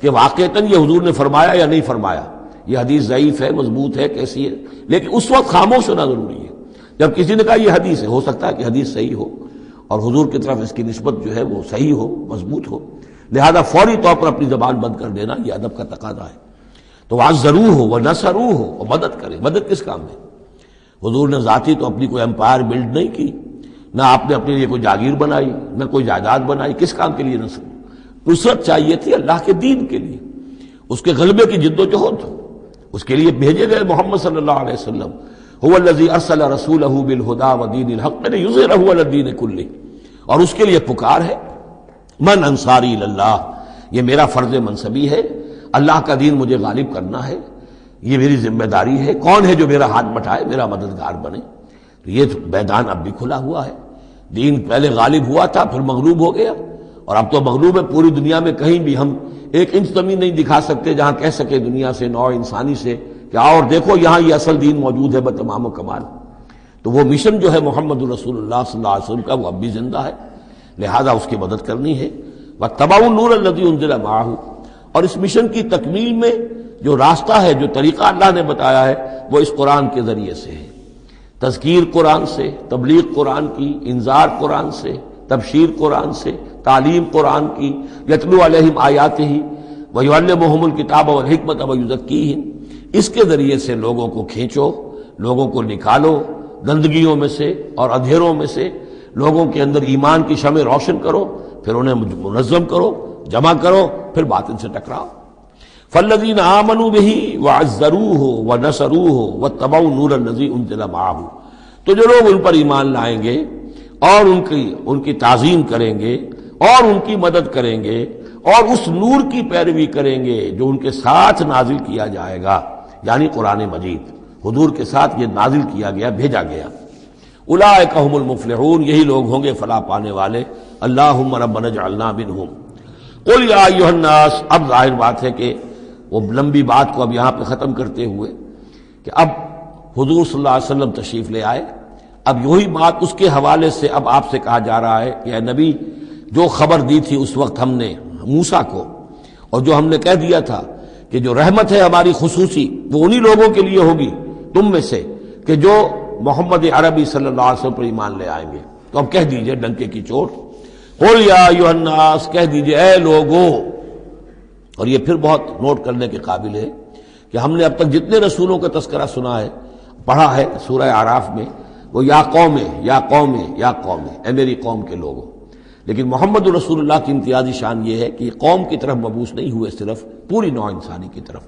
کہ واقعتاً یہ حضور نے فرمایا یا نہیں فرمایا، یہ حدیث ضعیف ہے، مضبوط ہے، کیسی ہے، لیکن اس وقت خاموش ہونا ضروری ہے۔ جب کسی نے کہا یہ حدیث ہے، ہو سکتا ہے کہ حدیث صحیح ہو اور حضور کی طرف اس کی نسبت جو ہے وہ صحیح ہو، مضبوط ہو، لہذا فوری طور پر اپنی زبان بند کر دینا یہ ادب کا تقاضا ہے۔ تو وعزروہ ونصروہ، اور مدد کریں۔ مدد کس کام میں؟ حضور نے ذاتی تو اپنی کوئی امپائر بلڈ نہیں کی، نہ آپ نے اپنے لیے کوئی جاگیر بنائی، نہ کوئی جائیداد بنائی، کس کام کے لیے نصرت چاہیے تھی اللہ کے دین کے لیے، اس کے غلبے کی جد و جہد، اس کے لیے بھیجے گئے محمد صلی اللہ علیہ وسلم، هو الذی ارسل رسولہ بالہدی ودین الحق لیظہرہ علی الدین کلہ، اور اس کے لیے پکار ہے من انصاری اللہ، یہ میرا فرض منصبی ہے، اللہ کا دین مجھے غالب کرنا ہے، یہ میری ذمہ داری ہے، کون ہے جو میرا ہاتھ بٹھائے، میرا مددگار بنے۔ تو یہ میدان اب بھی کھلا ہوا ہے، دین پہلے غالب ہوا تھا، پھر مغلوب ہو گیا، اور اب تو مغلوب ہے پوری دنیا میں، کہیں بھی ہم ایک انچ زمین نہیں دکھا سکتے جہاں کہہ سکے دنیا سے، نوع انسانی سے کہ اور دیکھو یہاں یہ اصل دین موجود ہے بتمام و کمال۔ تو وہ مشن جو ہے محمد رسول اللہ صلی اللہ علیہ وسلم کا، وہ اب بھی زندہ ہے، لہذا اس کی مدد کرنی ہے۔ واتبعوا النور الذی انزل معہ، اور اس مشن کی تکمیل میں جو راستہ ہے، جو طریقہ اللہ نے بتایا ہے، وہ اس قرآن کے ذریعے سے ہے، تذکیر قرآن سے، تبلیغ قرآن کی، انذار قرآن سے، تبشیر قرآن سے، تعلیم قرآن کی، یتلو علیہم آیاتہ ویعلمہم الکتاب والحکمۃ ویزکیہم، اس کے ذریعے سے لوگوں کو کھینچو، لوگوں کو نکالو گندگیوں میں سے اور اندھیروں میں سے، لوگوں کے اندر ایمان کی شمع روشن کرو، پھر انہیں منظم کرو، جمع کرو، پھر باطل سے ٹکراؤ۔ فالذین آمنوا بہ وعزروہ ونصروہ واتبعوا النور الذی انزل معہ، تو جو لوگ ان پر ایمان لائیں گے اور ان کی تعظیم کریں گے اور ان کی مدد کریں گے اور اس نور کی پیروی کریں گے جو ان کے ساتھ نازل کیا جائے گا، یعنی قرآن مجید حضور کے ساتھ یہ نازل کیا گیا، بھیجا گیا۔ اولئک ھم المفلحون، یہی لوگ ہوں گے فلاح پانے والے۔ اللہم ربنا اجعلنا منہم۔ قل یا ایھا الناس، اب ظاہر بات ہے کہ وہ لمبی بات کو اب یہاں پہ ختم کرتے ہوئے کہ اب حضور صلی اللہ علیہ وسلم تشریف لے آئے، اب یہی بات اس کے حوالے سے اب آپ سے کہا جا رہا ہے کہ اے نبی، جو خبر دی تھی اس وقت ہم نے موسیٰ کو، اور جو ہم نے کہہ دیا تھا کہ جو رحمت ہے ہماری خصوصی وہ انہی لوگوں کے لیے ہوگی تم میں سے کہ جو محمد عربی صلی اللہ علیہ وسلم پر ایمان لے آئیں گے۔ تو اب کہہ دیجئے ڈنکے کی چوٹ، قل یا ایھا الناس، کہہ دیجئے اے لوگو۔ اور یہ پھر بہت نوٹ کرنے کے قابل ہے کہ ہم نے اب تک جتنے رسولوں کا تذکرہ سنا ہے، پڑھا ہے سورہ اعراف میں، وہ یا قوم یا قوم یا قوم، اے میری قوم کے لوگوں۔ لیکن محمد رسول اللہ کی امتیازی شان یہ ہے کہ یہ قوم کی طرف مبعوث نہیں ہوئے، صرف پوری نوع انسانی کی طرف۔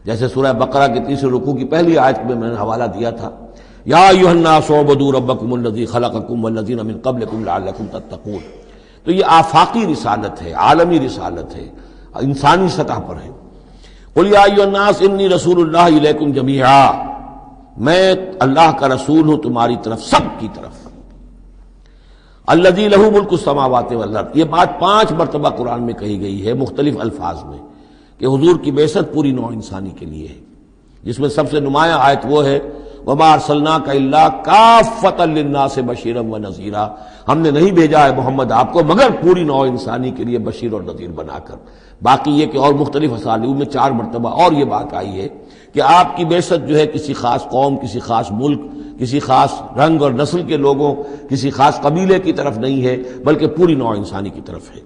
جیسے سورہ بقرہ کے تیسرے رکوع کی پہلی آیت میں نے حوالہ دیا تھا، یا ایھا الناس اعبدوا ربکم الذی خلقکم والذین من قبلکم لعلکم تتقون۔ تو یہ آفاقی رسالت ہے، عالمی رسالت ہے، انسانی سطح پر ہے۔ قل یا ایھا الناس انی رسول اللہ الیکم جمیعا، میں اللہ کا رسول ہوں تمہاری طرف، سب کی طرف۔ الذی لہ ملک السماوات والارض، یہ بات 5 مرتبہ قرآن میں کہی گئی ہے مختلف الفاظ میں کہ حضور کی بعثت پوری نوع انسانی کے لیے ہے، جس میں سب سے نمایاں آیت وہ ہے وما ارسلناک الا کافۃ للناس بشیرا ونذیرا، ہم نے نہیں بھیجا ہے محمد آپ کو مگر پوری نوع انسانی کے لیے بشیر اور نذیر بنا کر۔ باقی یہ کہ اور مختلف اسالیب میں 4 مرتبہ اور یہ بات آئی ہے کہ آپ کی بعثت جو ہے کسی خاص قوم، کسی خاص ملک، کسی خاص رنگ اور نسل کے لوگوں، کسی خاص قبیلے کی طرف نہیں ہے، بلکہ پوری نوع انسانی کی طرف ہے۔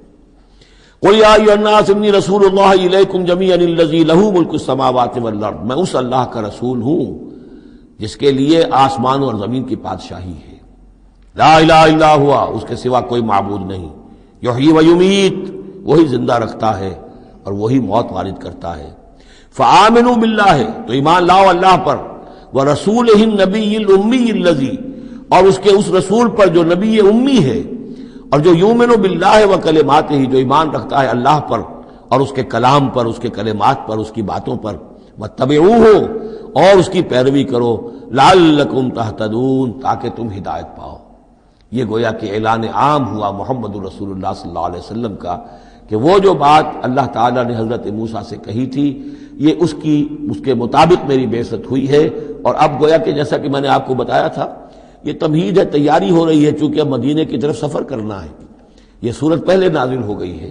قل یا ایھا الناس انی رسول اللہ الیکم جمیعا الذی لہ ملک السماوات والارض، میں اس اللہ کا رسول ہوں جس کے لیے آسمان اور زمین کی بادشاہی ہے۔ لا الہ الا ہوا، اس کے سوا کوئی معبود نہیں۔ یحیی و یمیت، وہی زندہ رکھتا ہے اور وہی موت وارد کرتا ہے۔ فآمنوا باللہ، تو ایمان لاؤ اللہ پر، ورسولہ النبی الامی الذی، اور اس کے اس رسول پر جو نبی امی ہے، اور جو یؤمن باللہ وکلماتہ، جو ایمان رکھتا ہے اللہ پر اور اس کے کلام پر، اس کے کلمات پر، اس کی باتوں پر، واتبعوہ، اور اس کی پیروی کرو، لعلکم تہتدون، تاکہ تم ہدایت پاؤ۔ یہ گویا کہ اعلان عام ہوا محمد رسول اللہ صلی اللہ علیہ وسلم کا کہ وہ جو بات اللہ تعالیٰ نے حضرت موسیٰ سے کہی تھی، یہ اس کے مطابق میری بعثت ہوئی ہے۔ اور اب گویا کہ جیسا کہ میں نے آپ کو بتایا تھا، یہ تمہید ہے، تیاری ہو رہی ہے، چونکہ اب مدینے کی طرف سفر کرنا ہے۔ یہ صورت پہلے نازل ہو گئی ہے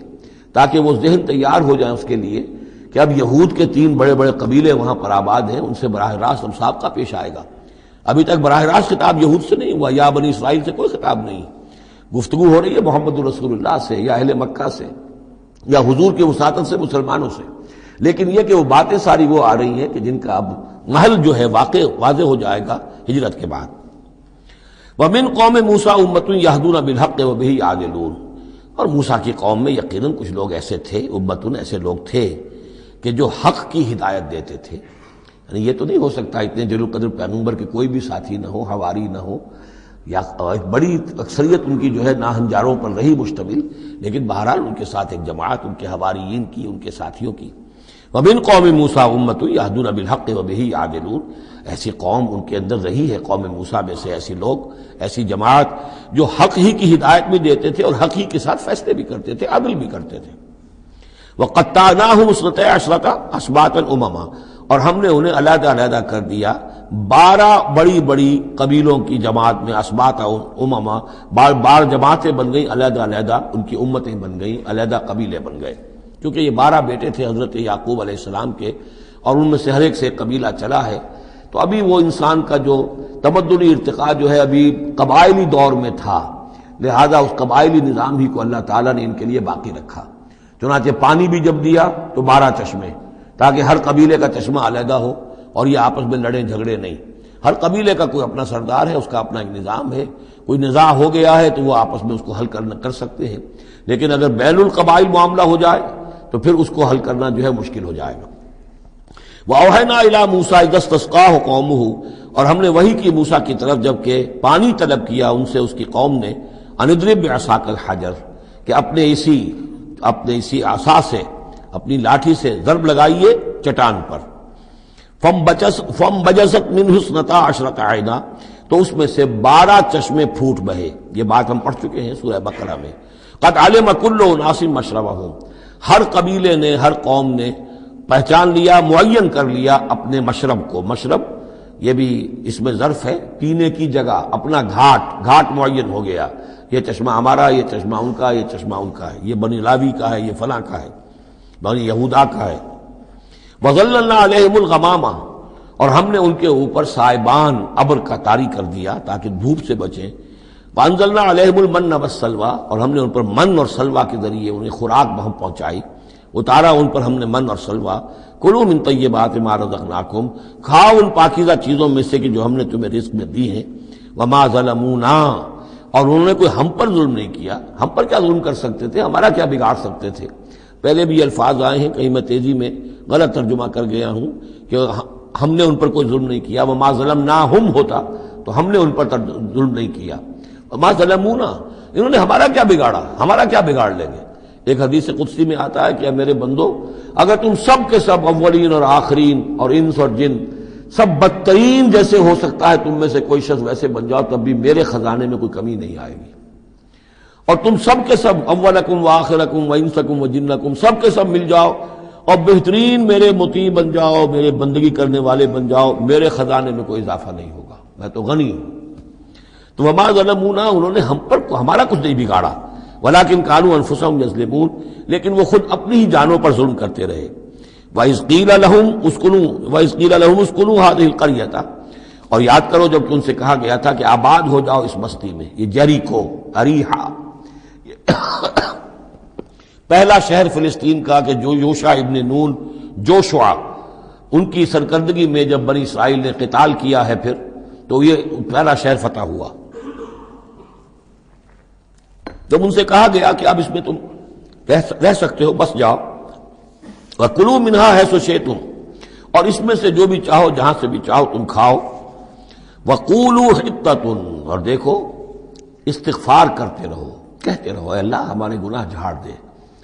تاکہ وہ ذہن تیار ہو جائے اس کے لیے کہ اب یہود کے 3 بڑے بڑے قبیلے وہاں پر آباد ہیں، ان سے براہ راست اب سابقہ پیش آئے گا۔ ابھی تک براہ راست خطاب یہود سے نہیں ہوا، یا بنی اسرائیل سے کوئی خطاب نہیں، گفتگو ہو رہی ہے محمد رسول اللہ سے یا اہل مکہ سے یا حضور کی وساطت سے مسلمانوں سے۔ لیکن یہ کہ وہ باتیں ساری وہ آ رہی ہیں کہ جن کا اب محل جو ہے واضح ہو جائے گا ہجرت کے بعد۔ وَمِن قوم موسیٰ امۃ یہدون بالحق وبہ یعدلون، اور موسیٰ کی قوم میں یقیناً کچھ لوگ ایسے تھے، امتن ایسے لوگ تھے کہ جو حق کی ہدایت دیتے تھے۔ یعنی یہ تو نہیں ہو سکتا اتنے جلیل القدر پیغمبر کے کوئی بھی ساتھی نہ ہو، حواری نہ ہو، یا ایک بڑی اکثریت ان کی جو ہے ناہنجاروں پر رہی مشتمل، لیکن بہرحال ان کے ساتھ ایک جماعت ان کے حواریین کی، ان کے ساتھیوں کی۔ وَمِن قوم موسیٰ امۃ یہدون بالحق وبہ یعدلون، ایسی قوم ان کے اندر رہی ہے، قوم موسیٰ میں سے ایسی لوگ، ایسی جماعت جو حق ہی کی ہدایت بھی دیتے تھے اور حق ہی کے ساتھ فیصلے بھی کرتے تھے، عدل بھی کرتے تھے۔ وَقَطَّعْنَاهُمْ اثْنَتَيْ عَشْرَةَ أَسْبَاطًا أُمَمًا، اور ہم نے انہیں علیحدہ علیحدہ کر دیا 12 بڑی بڑی قبیلوں کی جماعت میں، اسباط امما، بار جماعتیں بن گئیں، علیحدہ علیحدہ ان کی امتیں بن گئیں، علیحدہ قبیلے بن گئے، کیونکہ یہ 12 بیٹے تھے حضرت یعقوب علیہ السلام کے، اور ان میں سے ہر ایک سے ایک قبیلہ چلا ہے۔ تو ابھی وہ انسان کا جو تمدنی ارتقاء جو ہے ابھی قبائلی دور میں تھا، لہذا اس قبائلی نظام ہی کو اللہ تعالیٰ نے ان کے لیے باقی رکھا۔ چنانچہ پانی بھی جب دیا تو 12 چشمے، تاکہ ہر قبیلے کا چشمہ علیحدہ ہو اور یہ آپس میں لڑیں جھگڑے نہیں۔ ہر قبیلے کا کوئی اپنا سردار ہے، اس کا اپنا ایک نظام ہے، کوئی نزاع ہو گیا ہے تو وہ آپس میں اس کو حل کر سکتے ہیں، لیکن اگر بین القبائل معاملہ ہو جائے تو پھر اس کو حل کرنا جو ہے مشکل ہو جائے گا۔ وَأَوْحَيْنَا إِلَىٰ مُوسَىٰ إِذِ اسْتَسْقَاهُ قَوْمُهُ، اور ہم نے وحی کی موسیٰ کی طرف جب کہ پانی طلب کیا ان سے اس کی قوم نے، أَنِ اضْرِب بِعَصَاكَ الْحَجَرَ، کہ اپنے اسی عصا سے، اپنی لاٹھی سے ضرب لگائیے چٹان پر۔ فَانْبَجَسَتْ مِنْهُ اثْنَتَا عَشْرَةَ عَيْنًا، تو اس میں سے 12 چشمے پھوٹ بہے۔ یہ بات ہم پڑھ چکے ہیں سورہ بقرہ میں۔ قَدْ عَلِمَ كُلُّ أُنَاسٍ مَشْرَبَهُمْ، ہر قبیلے نے، ہر قوم نے پہچان لیا، معین کر لیا اپنے مشرب کو۔ مشرب یہ بھی اس میں ظرف ہے، پینے کی جگہ، اپنا گھاٹ معین ہو گیا، یہ چشمہ ہمارا، یہ چشمہ ان کا، یہ چشمہ ان کا ہے، یہ بنی لاوی کا ہے، یہ فلاں کا ہے، بنی یہودا کا ہے۔ وَظَلَّلْنَا عَلَيْهِمُ الْغَمَامَ، اور ہم نے ان کے اوپر سائبان ابر کا طاری کر دیا تاکہ دھوپ سے بچیں. وانزلنا علیہم المن والسلویٰ، اور ہم نے ان پر من اور سلویٰ کے ذریعے انہیں خوراک بہم پہنچائی، اتارا ان پر ہم نے من اور سلویٰ. کلوا من طیبات ما رزقناکم، کھاؤ ان پاکیزہ چیزوں میں سے کہ جو ہم نے تمہیں رزق میں دی ہیں. وما ظلمونا، اور انہوں نے کوئی ہم پر ظلم نہیں کیا. ہم پر کیا ظلم کر سکتے تھے، ہمارا کیا بگاڑ سکتے تھے. پہلے بھی یہ الفاظ آئے ہیں، کہیں میں تیزی میں غلط ترجمہ کر گیا ہوں کہ ہم نے ان پر کوئی ظلم نہیں کیا. وما ظلمناہم ہوتا تو ہم نے ان پر ظلم نہیں کیا. وما ظلمونا، انہوں نے ہمارا کیا بگاڑا، ہمارا کیا بگاڑ لیں گے. ایک حدیث قدسی میں آتا ہے کہ اے میرے بندو، اگر تم سب کے سب اولین اور آخرین اور انس اور جن سب بدترین جیسے ہو سکتا ہے تم میں سے کوئی شخص ویسے بن جاؤ تب بھی میرے خزانے میں کوئی کمی نہیں آئے گی. اور تم سب کے سب اولکم وآخرکم وانسکم وجنکم سب کے سب مل جاؤ اور بہترین میرے مطیع بن جاؤ، میرے بندگی کرنے والے بن جاؤ، میرے خزانے میں کوئی اضافہ نہیں ہوگا، میں تو غنی ہوں. تو وما ظلمونا، انہوں نے ہم پر ہمارا کچھ نہیں بگاڑا. ولکن کانوا انفسہم یظلمون، لیکن وہ خود اپنی ہی جانوں پر ظلم کرتے رہے. وَإِذْ قِيلَ لَهُمُ اسْكُنُوا هَٰذِهِ الْقَرْيَةَ، اور یاد کرو جب ان سے کہا گیا تھا کہ آباد ہو جاؤ اس بستی میں. یہ جیریکو، اریحا، پہلا شہر فلسطین کا کہ جو یوشع ابن نون جوشع ان کی سرکردگی میں جب بنی اسرائیل نے قتال کیا ہے پھر تو یہ پہلا شہر فتح ہوا. جب ان سے کہا گیا کہ اب اس میں تم رہ سکتے ہو، بس جاؤ. وَكُلُوا مِنْهَا حَيْثُ شِئْتُمْ، اور اس میں سے جو بھی چاہو جہاں سے بھی چاہو تم کھاؤ. وَقُولُوا حِطَّةٌ، اور دیکھو استغفار کرتے رہو، کہتے رہو اے اللہ ہمارے گناہ جھاڑ دے،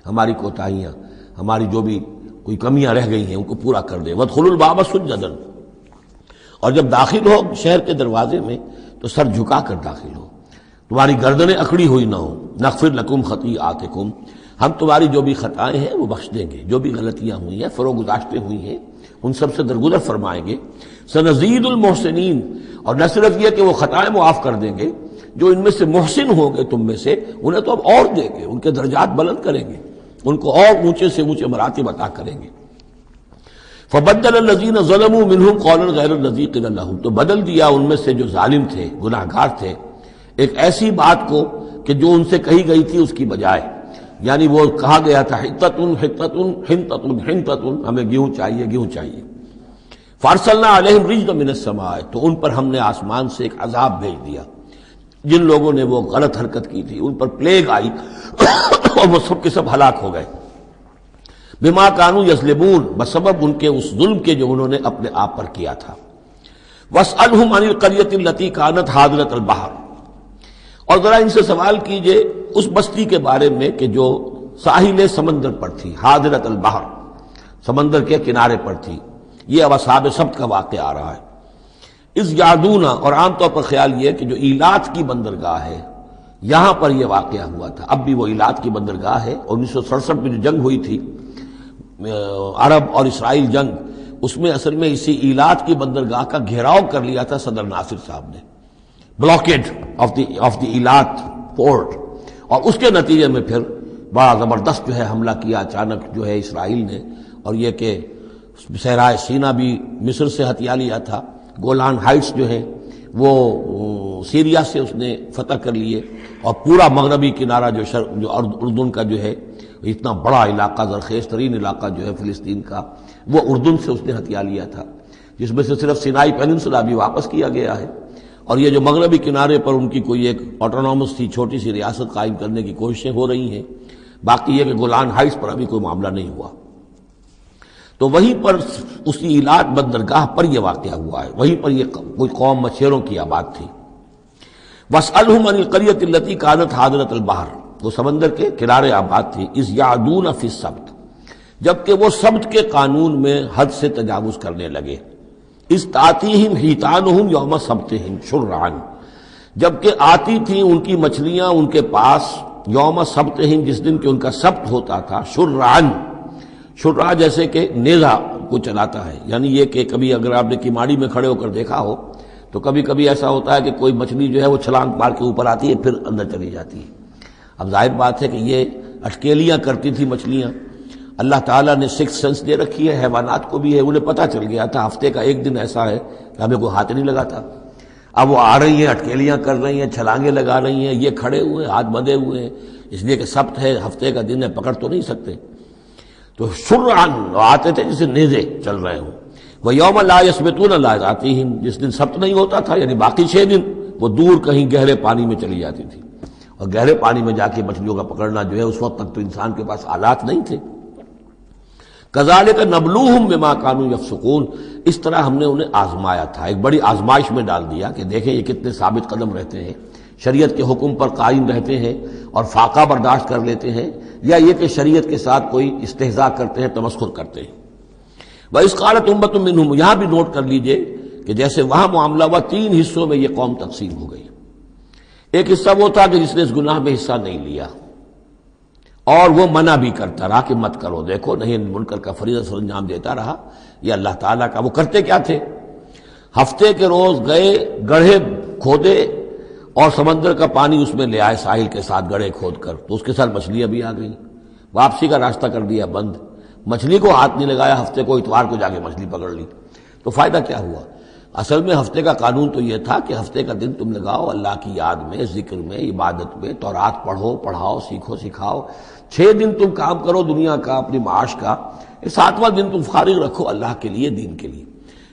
ہماری کوتاہیاں، ہماری جو بھی کوئی کمیاں رہ گئی ہیں ان کو پورا کر دے. وَادْخُلُوا الْبَابَ سُجَّدًا، اور جب داخل ہو شہر کے دروازے میں تو سر جھکا کر داخل ہو، تمہاری گردنیں اکڑی ہوئی نہ ہو. نغفر لکم خطیئاتکم، ہم تمہاری جو بھی خطائیں ہیں وہ بخش دیں گے، جو بھی غلطیاں ہوئی ہیں فروغ گزاشتیں ہوئی ہیں ان سب سے درگزر فرمائیں گے. سنزید المحسنین، اور نہ صرف یہ کہ وہ خطائیں معاف کر دیں گے، جو ان میں سے محسن ہوں گے تم میں سے انہیں تو اب اور دیں گے، ان کے درجات بلند کریں گے، ان کو اور اونچے سے اونچے مراتب عطا کریں گے. فبدل الذین ظلموا منہم قولا غیر الذی قیل لہم، تو بدل دیا ان میں سے جو ظالم تھے، گناہ گار تھے، ایک ایسی بات کو کہ جو ان سے کہی گئی تھی اس کی بجائے. یعنی وہ کہا گیا تھا حطۃ حطۃ حنطۃ حنطۃ، ہمیں گیہوں چاہیے گیہوں چاہیے. فارسلنا علیہم رجزا من السماء، تو ان پر ہم نے آسمان سے ایک عذاب بھیج دیا. جن لوگوں نے وہ غلط حرکت کی تھی ان پر پلیگ آئی اور وہ سب کے سب ہلاک ہو گئے. بما کانوا یظلمون، بسبب ان کے اس ظلم کے جو انہوں نے اپنے آپ پر کیا تھا. واسألہم عن القریۃ التی کانت حاضرۃ البحر، اور ذرا ان سے سوال کیجئے اس بستی کے بارے میں کہ جو ساحل سمندر پر تھی، حاضرۃ البحر، سمندر کے کنارے پر تھی. یہ اب اصحاب سبت کا واقعہ آ رہا ہے. اس یادونا، اور عام طور پر خیال یہ کہ جو ایلات کی بندرگاہ ہے یہاں پر یہ واقعہ ہوا تھا. اب بھی وہ ایلات کی بندرگاہ ہے. 1967 میں جو جنگ ہوئی تھی عرب اور اسرائیل جنگ، اس میں اصل میں اسی ایلات کی بندرگاہ کا گھیراؤ کر لیا تھا صدر ناصر صاحب نے، بلاکیڈ آف دی ایلات پورٹ، اور اس کے نتیجے میں پھر بڑا زبردست جو ہے حملہ کیا اچانک جو ہے اسرائیل نے. اور یہ کہ صحرائے سینا بھی مصر سے ہتھیا لیا تھا، گولان ہائٹس جو ہے وہ سیریا سے اس نے فتح کر لیے، اور پورا مغربی کنارہ جو اردن کا جو ہے اتنا بڑا علاقہ، زرخیز ترین علاقہ جو ہے فلسطین کا، وہ اردن سے اس نے ہتھیا لیا تھا، جس میں سے صرف سینائی پیننسولا بھی واپس کیا گیا ہے. اور یہ جو مغربی کنارے پر ان کی کوئی ایک آٹونومس تھی چھوٹی سی ریاست قائم کرنے کی کوششیں ہو رہی ہیں. باقی یہ کہ گولان ہائٹس پر ابھی کوئی معاملہ نہیں ہوا. تو وہیں پر اسی ایلات بندرگاہ پر یہ واقعہ ہوا ہے، وہیں پر یہ کوئی قوم مچھیروں کی آباد تھی. واسألہم عن القریۃ التی کانت حاضرۃ البحر، وہ سمندر کے کنارے آباد تھی. اذ یعدون فی السبت، جبکہ وہ سبت کے قانون میں حد سے تجاوز کرنے لگے. اذ تأتیہم حیتانہم یوم سبتہم شرعا، جبکہ آتی تھیں ان کی مچھلیاں ان کے پاس یوم سبتہم، جس دن کہ ان کا سبت ہوتا تھا، شرعا، شرع جیسے کہ نیزہ کو چلاتا ہے. یعنی یہ کہ کبھی اگر آپ نے کماڑی میں کھڑے ہو کر دیکھا ہو تو کبھی کبھی ایسا ہوتا ہے کہ کوئی مچھلی جو ہے وہ چھلانگ مار کے اوپر آتی ہے پھر اندر چلی جاتی ہے. اب ظاہر بات ہے کہ یہ اٹکیلیاں کرتی تھی مچھلیاں، اللہ تعالیٰ نے سکس سینس دے رکھی ہے، حیوانات کو بھی ہے، انہیں پتہ چل گیا تھا ہفتے کا ایک دن ایسا ہے کہ ہمیں کوئی ہاتھ نہیں لگاتا. اب وہ آ رہی ہیں، اٹکیلیاں کر رہی ہیں، چھلانگیں لگا رہی ہیں، یہ کھڑے ہوئے ہاتھ بندھے ہوئے ہیں، اس لیے کہ سبت ہے، ہفتے کا دن ہے، پکڑ تو نہیں سکتے. تو شرعاً آتے تھے جسے نیزے چل رہے ہوں. وہ یوم لا یثبتون لا یاتیہم، جس دن سبت نہیں ہوتا تھا یعنی باقی 6 دن وہ دور کہیں گہرے پانی میں چلی جاتی تھی، اور گہرے پانی میں جا کے مچھلیوں کا پکڑنا جو ہے اس وقت تک تو انسان کے پاس آلات نہیں تھے. کذالک نبلوہم بما کانوا یفسقون، اس طرح ہم نے انہیں آزمایا تھا، ایک بڑی آزمائش میں ڈال دیا کہ دیکھیں یہ کتنے ثابت قدم رہتے ہیں، شریعت کے حکم پر قائم رہتے ہیں اور فاقہ برداشت کر لیتے ہیں، یا یہ کہ شریعت کے ساتھ کوئی استہزاء کرتے ہیں، تمسخر کرتے ہیں. وَإِذْ قَالَتْ أُمَّةٌ مِّنْهُمْ، یہاں بھی نوٹ کر لیجئے کہ جیسے وہاں معاملہ ہوا 3 حصوں میں یہ قوم تقسیم ہو گئی. ایک حصہ وہ تھا کہ جس نے اس گناہ میں حصہ نہیں لیا اور وہ منع بھی کرتا رہا کہ مت کرو، دیکھو نہیں منکر کا فریضہ سر انجام دیتا رہا. یہ اللہ تعالیٰ کا، وہ کرتے کیا تھے؟ ہفتے کے روز گئے، گڑھے کھودے اور سمندر کا پانی اس میں لے آئے ساحل کے ساتھ گڑھے کھود کر، تو اس کے ساتھ مچھلیاں بھی آ گئیں. واپسی کا راستہ کر دیا بند، مچھلی کو ہاتھ نہیں لگایا، ہفتے کو اتوار کو جا کے مچھلی پکڑ لی. تو فائدہ کیا ہوا؟ اصل میں ہفتے کا قانون تو یہ تھا کہ ہفتے کا دن تم لگاؤ اللہ کی یاد میں، ذکر میں، عبادت میں، تورات پڑھو، پڑھاؤ، سیکھو، سکھاؤ. 6 دن تم کام کرو دنیا کا، اپنی معاش کا، 7واں دن تم فارغ رکھو اللہ کے لیے، دین کے لیے.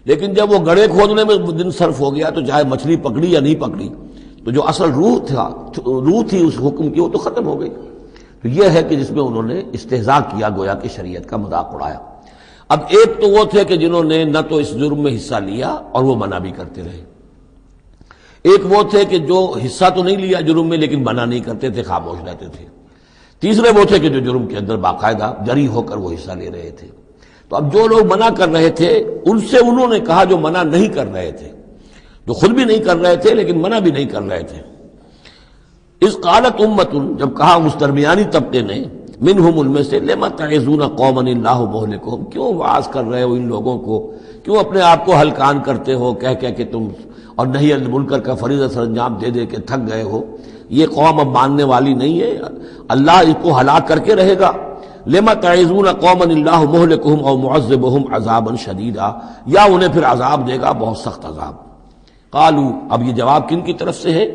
لیکن جب وہ گڑھے کھودنے میں دن صرف ہو گیا تو چاہے مچھلی پکڑی یا نہیں پکڑی، تو جو اصل روح تھی اس حکم کی وہ تو ختم ہو گئی. تو یہ ہے کہ جس میں انہوں نے استہزاء کیا، گویا کہ شریعت کا مذاق اڑایا. اب ایک تو وہ تھے کہ جنہوں نے نہ تو اس جرم میں حصہ لیا اور وہ منع بھی کرتے رہے. ایک وہ تھے کہ جو حصہ تو نہیں لیا جرم میں لیکن منع نہیں کرتے تھے، خاموش رہتے تھے. تیسرے وہ تھے کہ جو جرم کے اندر باقاعدہ جری ہو کر وہ حصہ لے رہے تھے. تو اب جو لوگ منع کر رہے تھے ان سے انہوں نے کہا جو منع نہیں کر رہے تھے، جو خود بھی نہیں کر رہے تھے لیکن منع بھی نہیں کر رہے تھے. اس قالت امت، جب کہا اس درمیانی طبقے نے، منہم، ان میں سے، لما تعظون قوما اللہ مہلکہم، کیوں واعظ کر رہے ہو ان لوگوں کو، کیوں اپنے آپ کو ہلکان کرتے ہو کہہ کہ تم اور نہیں المنکر کا فریضہ سر انجام دے دے کے تھک گئے ہو. یہ قوم اب ماننے والی نہیں ہے، اللہ اس کو ہلاک کر کے رہے گا. لما تعظون قوما اللہ مہلکہم او معذبہم عذابا شدیدا، یا انہیں پھر عذاب دے گا بہت سخت عذاب. قالوا، اب یہ جواب کن کی طرف سے ہے؟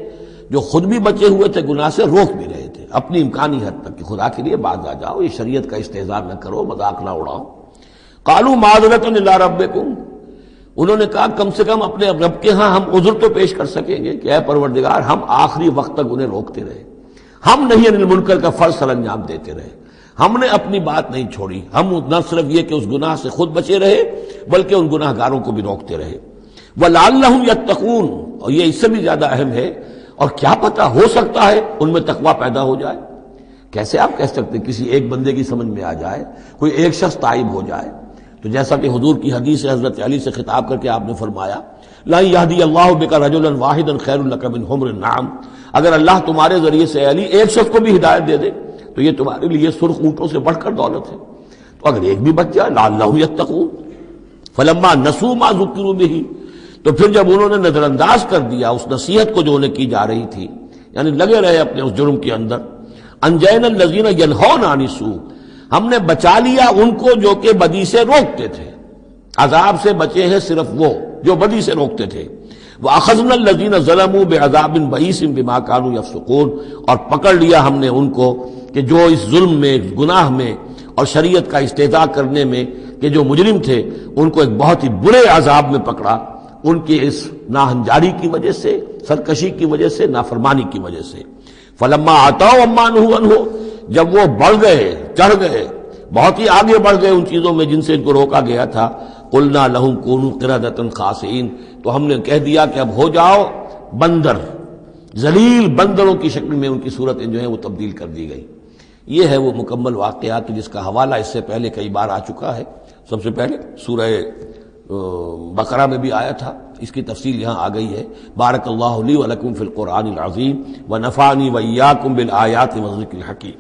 جو خود بھی بچے ہوئے تھے گناہ سے، روک بھی رہے تھے اپنی امکانی حد تک کہ خدا کے لیے باز آ جاؤ، یہ شریعت کا استہزاء نہ کرو، مذاق نہ اڑاؤ. قالوا معذرۃ الی ربکم، انہوں نے کہا کم سے کم اپنے رب کے ہاں ہم عذر تو پیش کر سکیں گے کہ اے پروردگار، ہم آخری وقت تک انہیں روکتے رہے، ہم نہیں عن المنکر کا فرض سر انجام دیتے رہے، ہم نے اپنی بات نہیں چھوڑی. ہم نہ صرف یہ کہ اس گناہ سے خود بچے رہے بلکہ ان گناہ گاروں کو بھی روکتے رہے. وَلَعَلَّهُمْ يَتَّقُونَ، اور یہ اس سے بھی زیادہ اہم ہے، اور کیا پتہ ہو سکتا ہے ان میں تقویٰ پیدا ہو جائے. کیسے آپ کہہ سکتے کسی ایک بندے کی سمجھ میں آ جائے، کوئی ایک شخص تائب ہو جائے؟ تو جیسا کہ حضور کی حدیث حضرت علی سے خطاب کر کے آپ نے فرمایا، لا یہدی اللہ بک رجلا واحدا خیر لک من حمر النعم، اگر اللہ تمہارے ذریعے سے علی ایک شخص کو بھی ہدایت دے دے تو یہ تمہارے لیے سرخ اونٹوں سے بڑھ کر دولت ہے. تو اگر ایک بھی بچ جائے، لعلہم یتقون. فلما نسوا ما ذکروا بہ، تو پھر جب انہوں نے نظر انداز کر دیا اس نصیحت کو جو انہیں کی جا رہی تھی، یعنی لگے رہے اپنے اس جرم کے اندر، انجینا الذین ینہون عن السوء، ہم نے بچا لیا ان کو جو کہ بدی سے روکتے تھے. عذاب سے بچے ہیں صرف وہ جو بدی سے روکتے تھے. وَأَخَذْنَا الَّذِينَ ظَلَمُوا بِعَذَابٍ بَئِيسٍ بِمَا كَانُوا يَفْسُقُونَ، اور پکڑ لیا ہم نے ان کو کہ جو اس ظلم میں، گناہ میں اور شریعت کا استہزاء کرنے میں کہ جو مجرم تھے، ان کو ایک بہت ہی برے عذاب میں پکڑا، ان کی اس ناہنجاری کی وجہ سے، سرکشی کی وجہ سے، نافرمانی کی وجہ سے. فلما عتوا عما نہوا عنہ، جب وہ بڑھ گئے، چڑھ گئے، بہت ہی آگے بڑھ گئے ان چیزوں میں جن سے ان کو روکا گیا تھا، قلنا لہم کونوا قردۃ خاسئین، تو ہم نے کہہ دیا کہ اب ہو جاؤ بندر، ذلیل بندروں کی شکل میں ان کی صورتیں جو ہیں وہ تبدیل کر دی گئی. یہ ہے وہ مکمل واقعات جس کا حوالہ اس سے پہلے کئی بار آ چکا ہے. سب سے پہلے سورہ بقرہ میں بھی آیا تھا، اس کی تفصیل یہاں آ گئی ہے. بارک اللہ لی ولکم فی القرآن العظیم ونفعنی وإیاکم بالآیات والذکر الحکیم.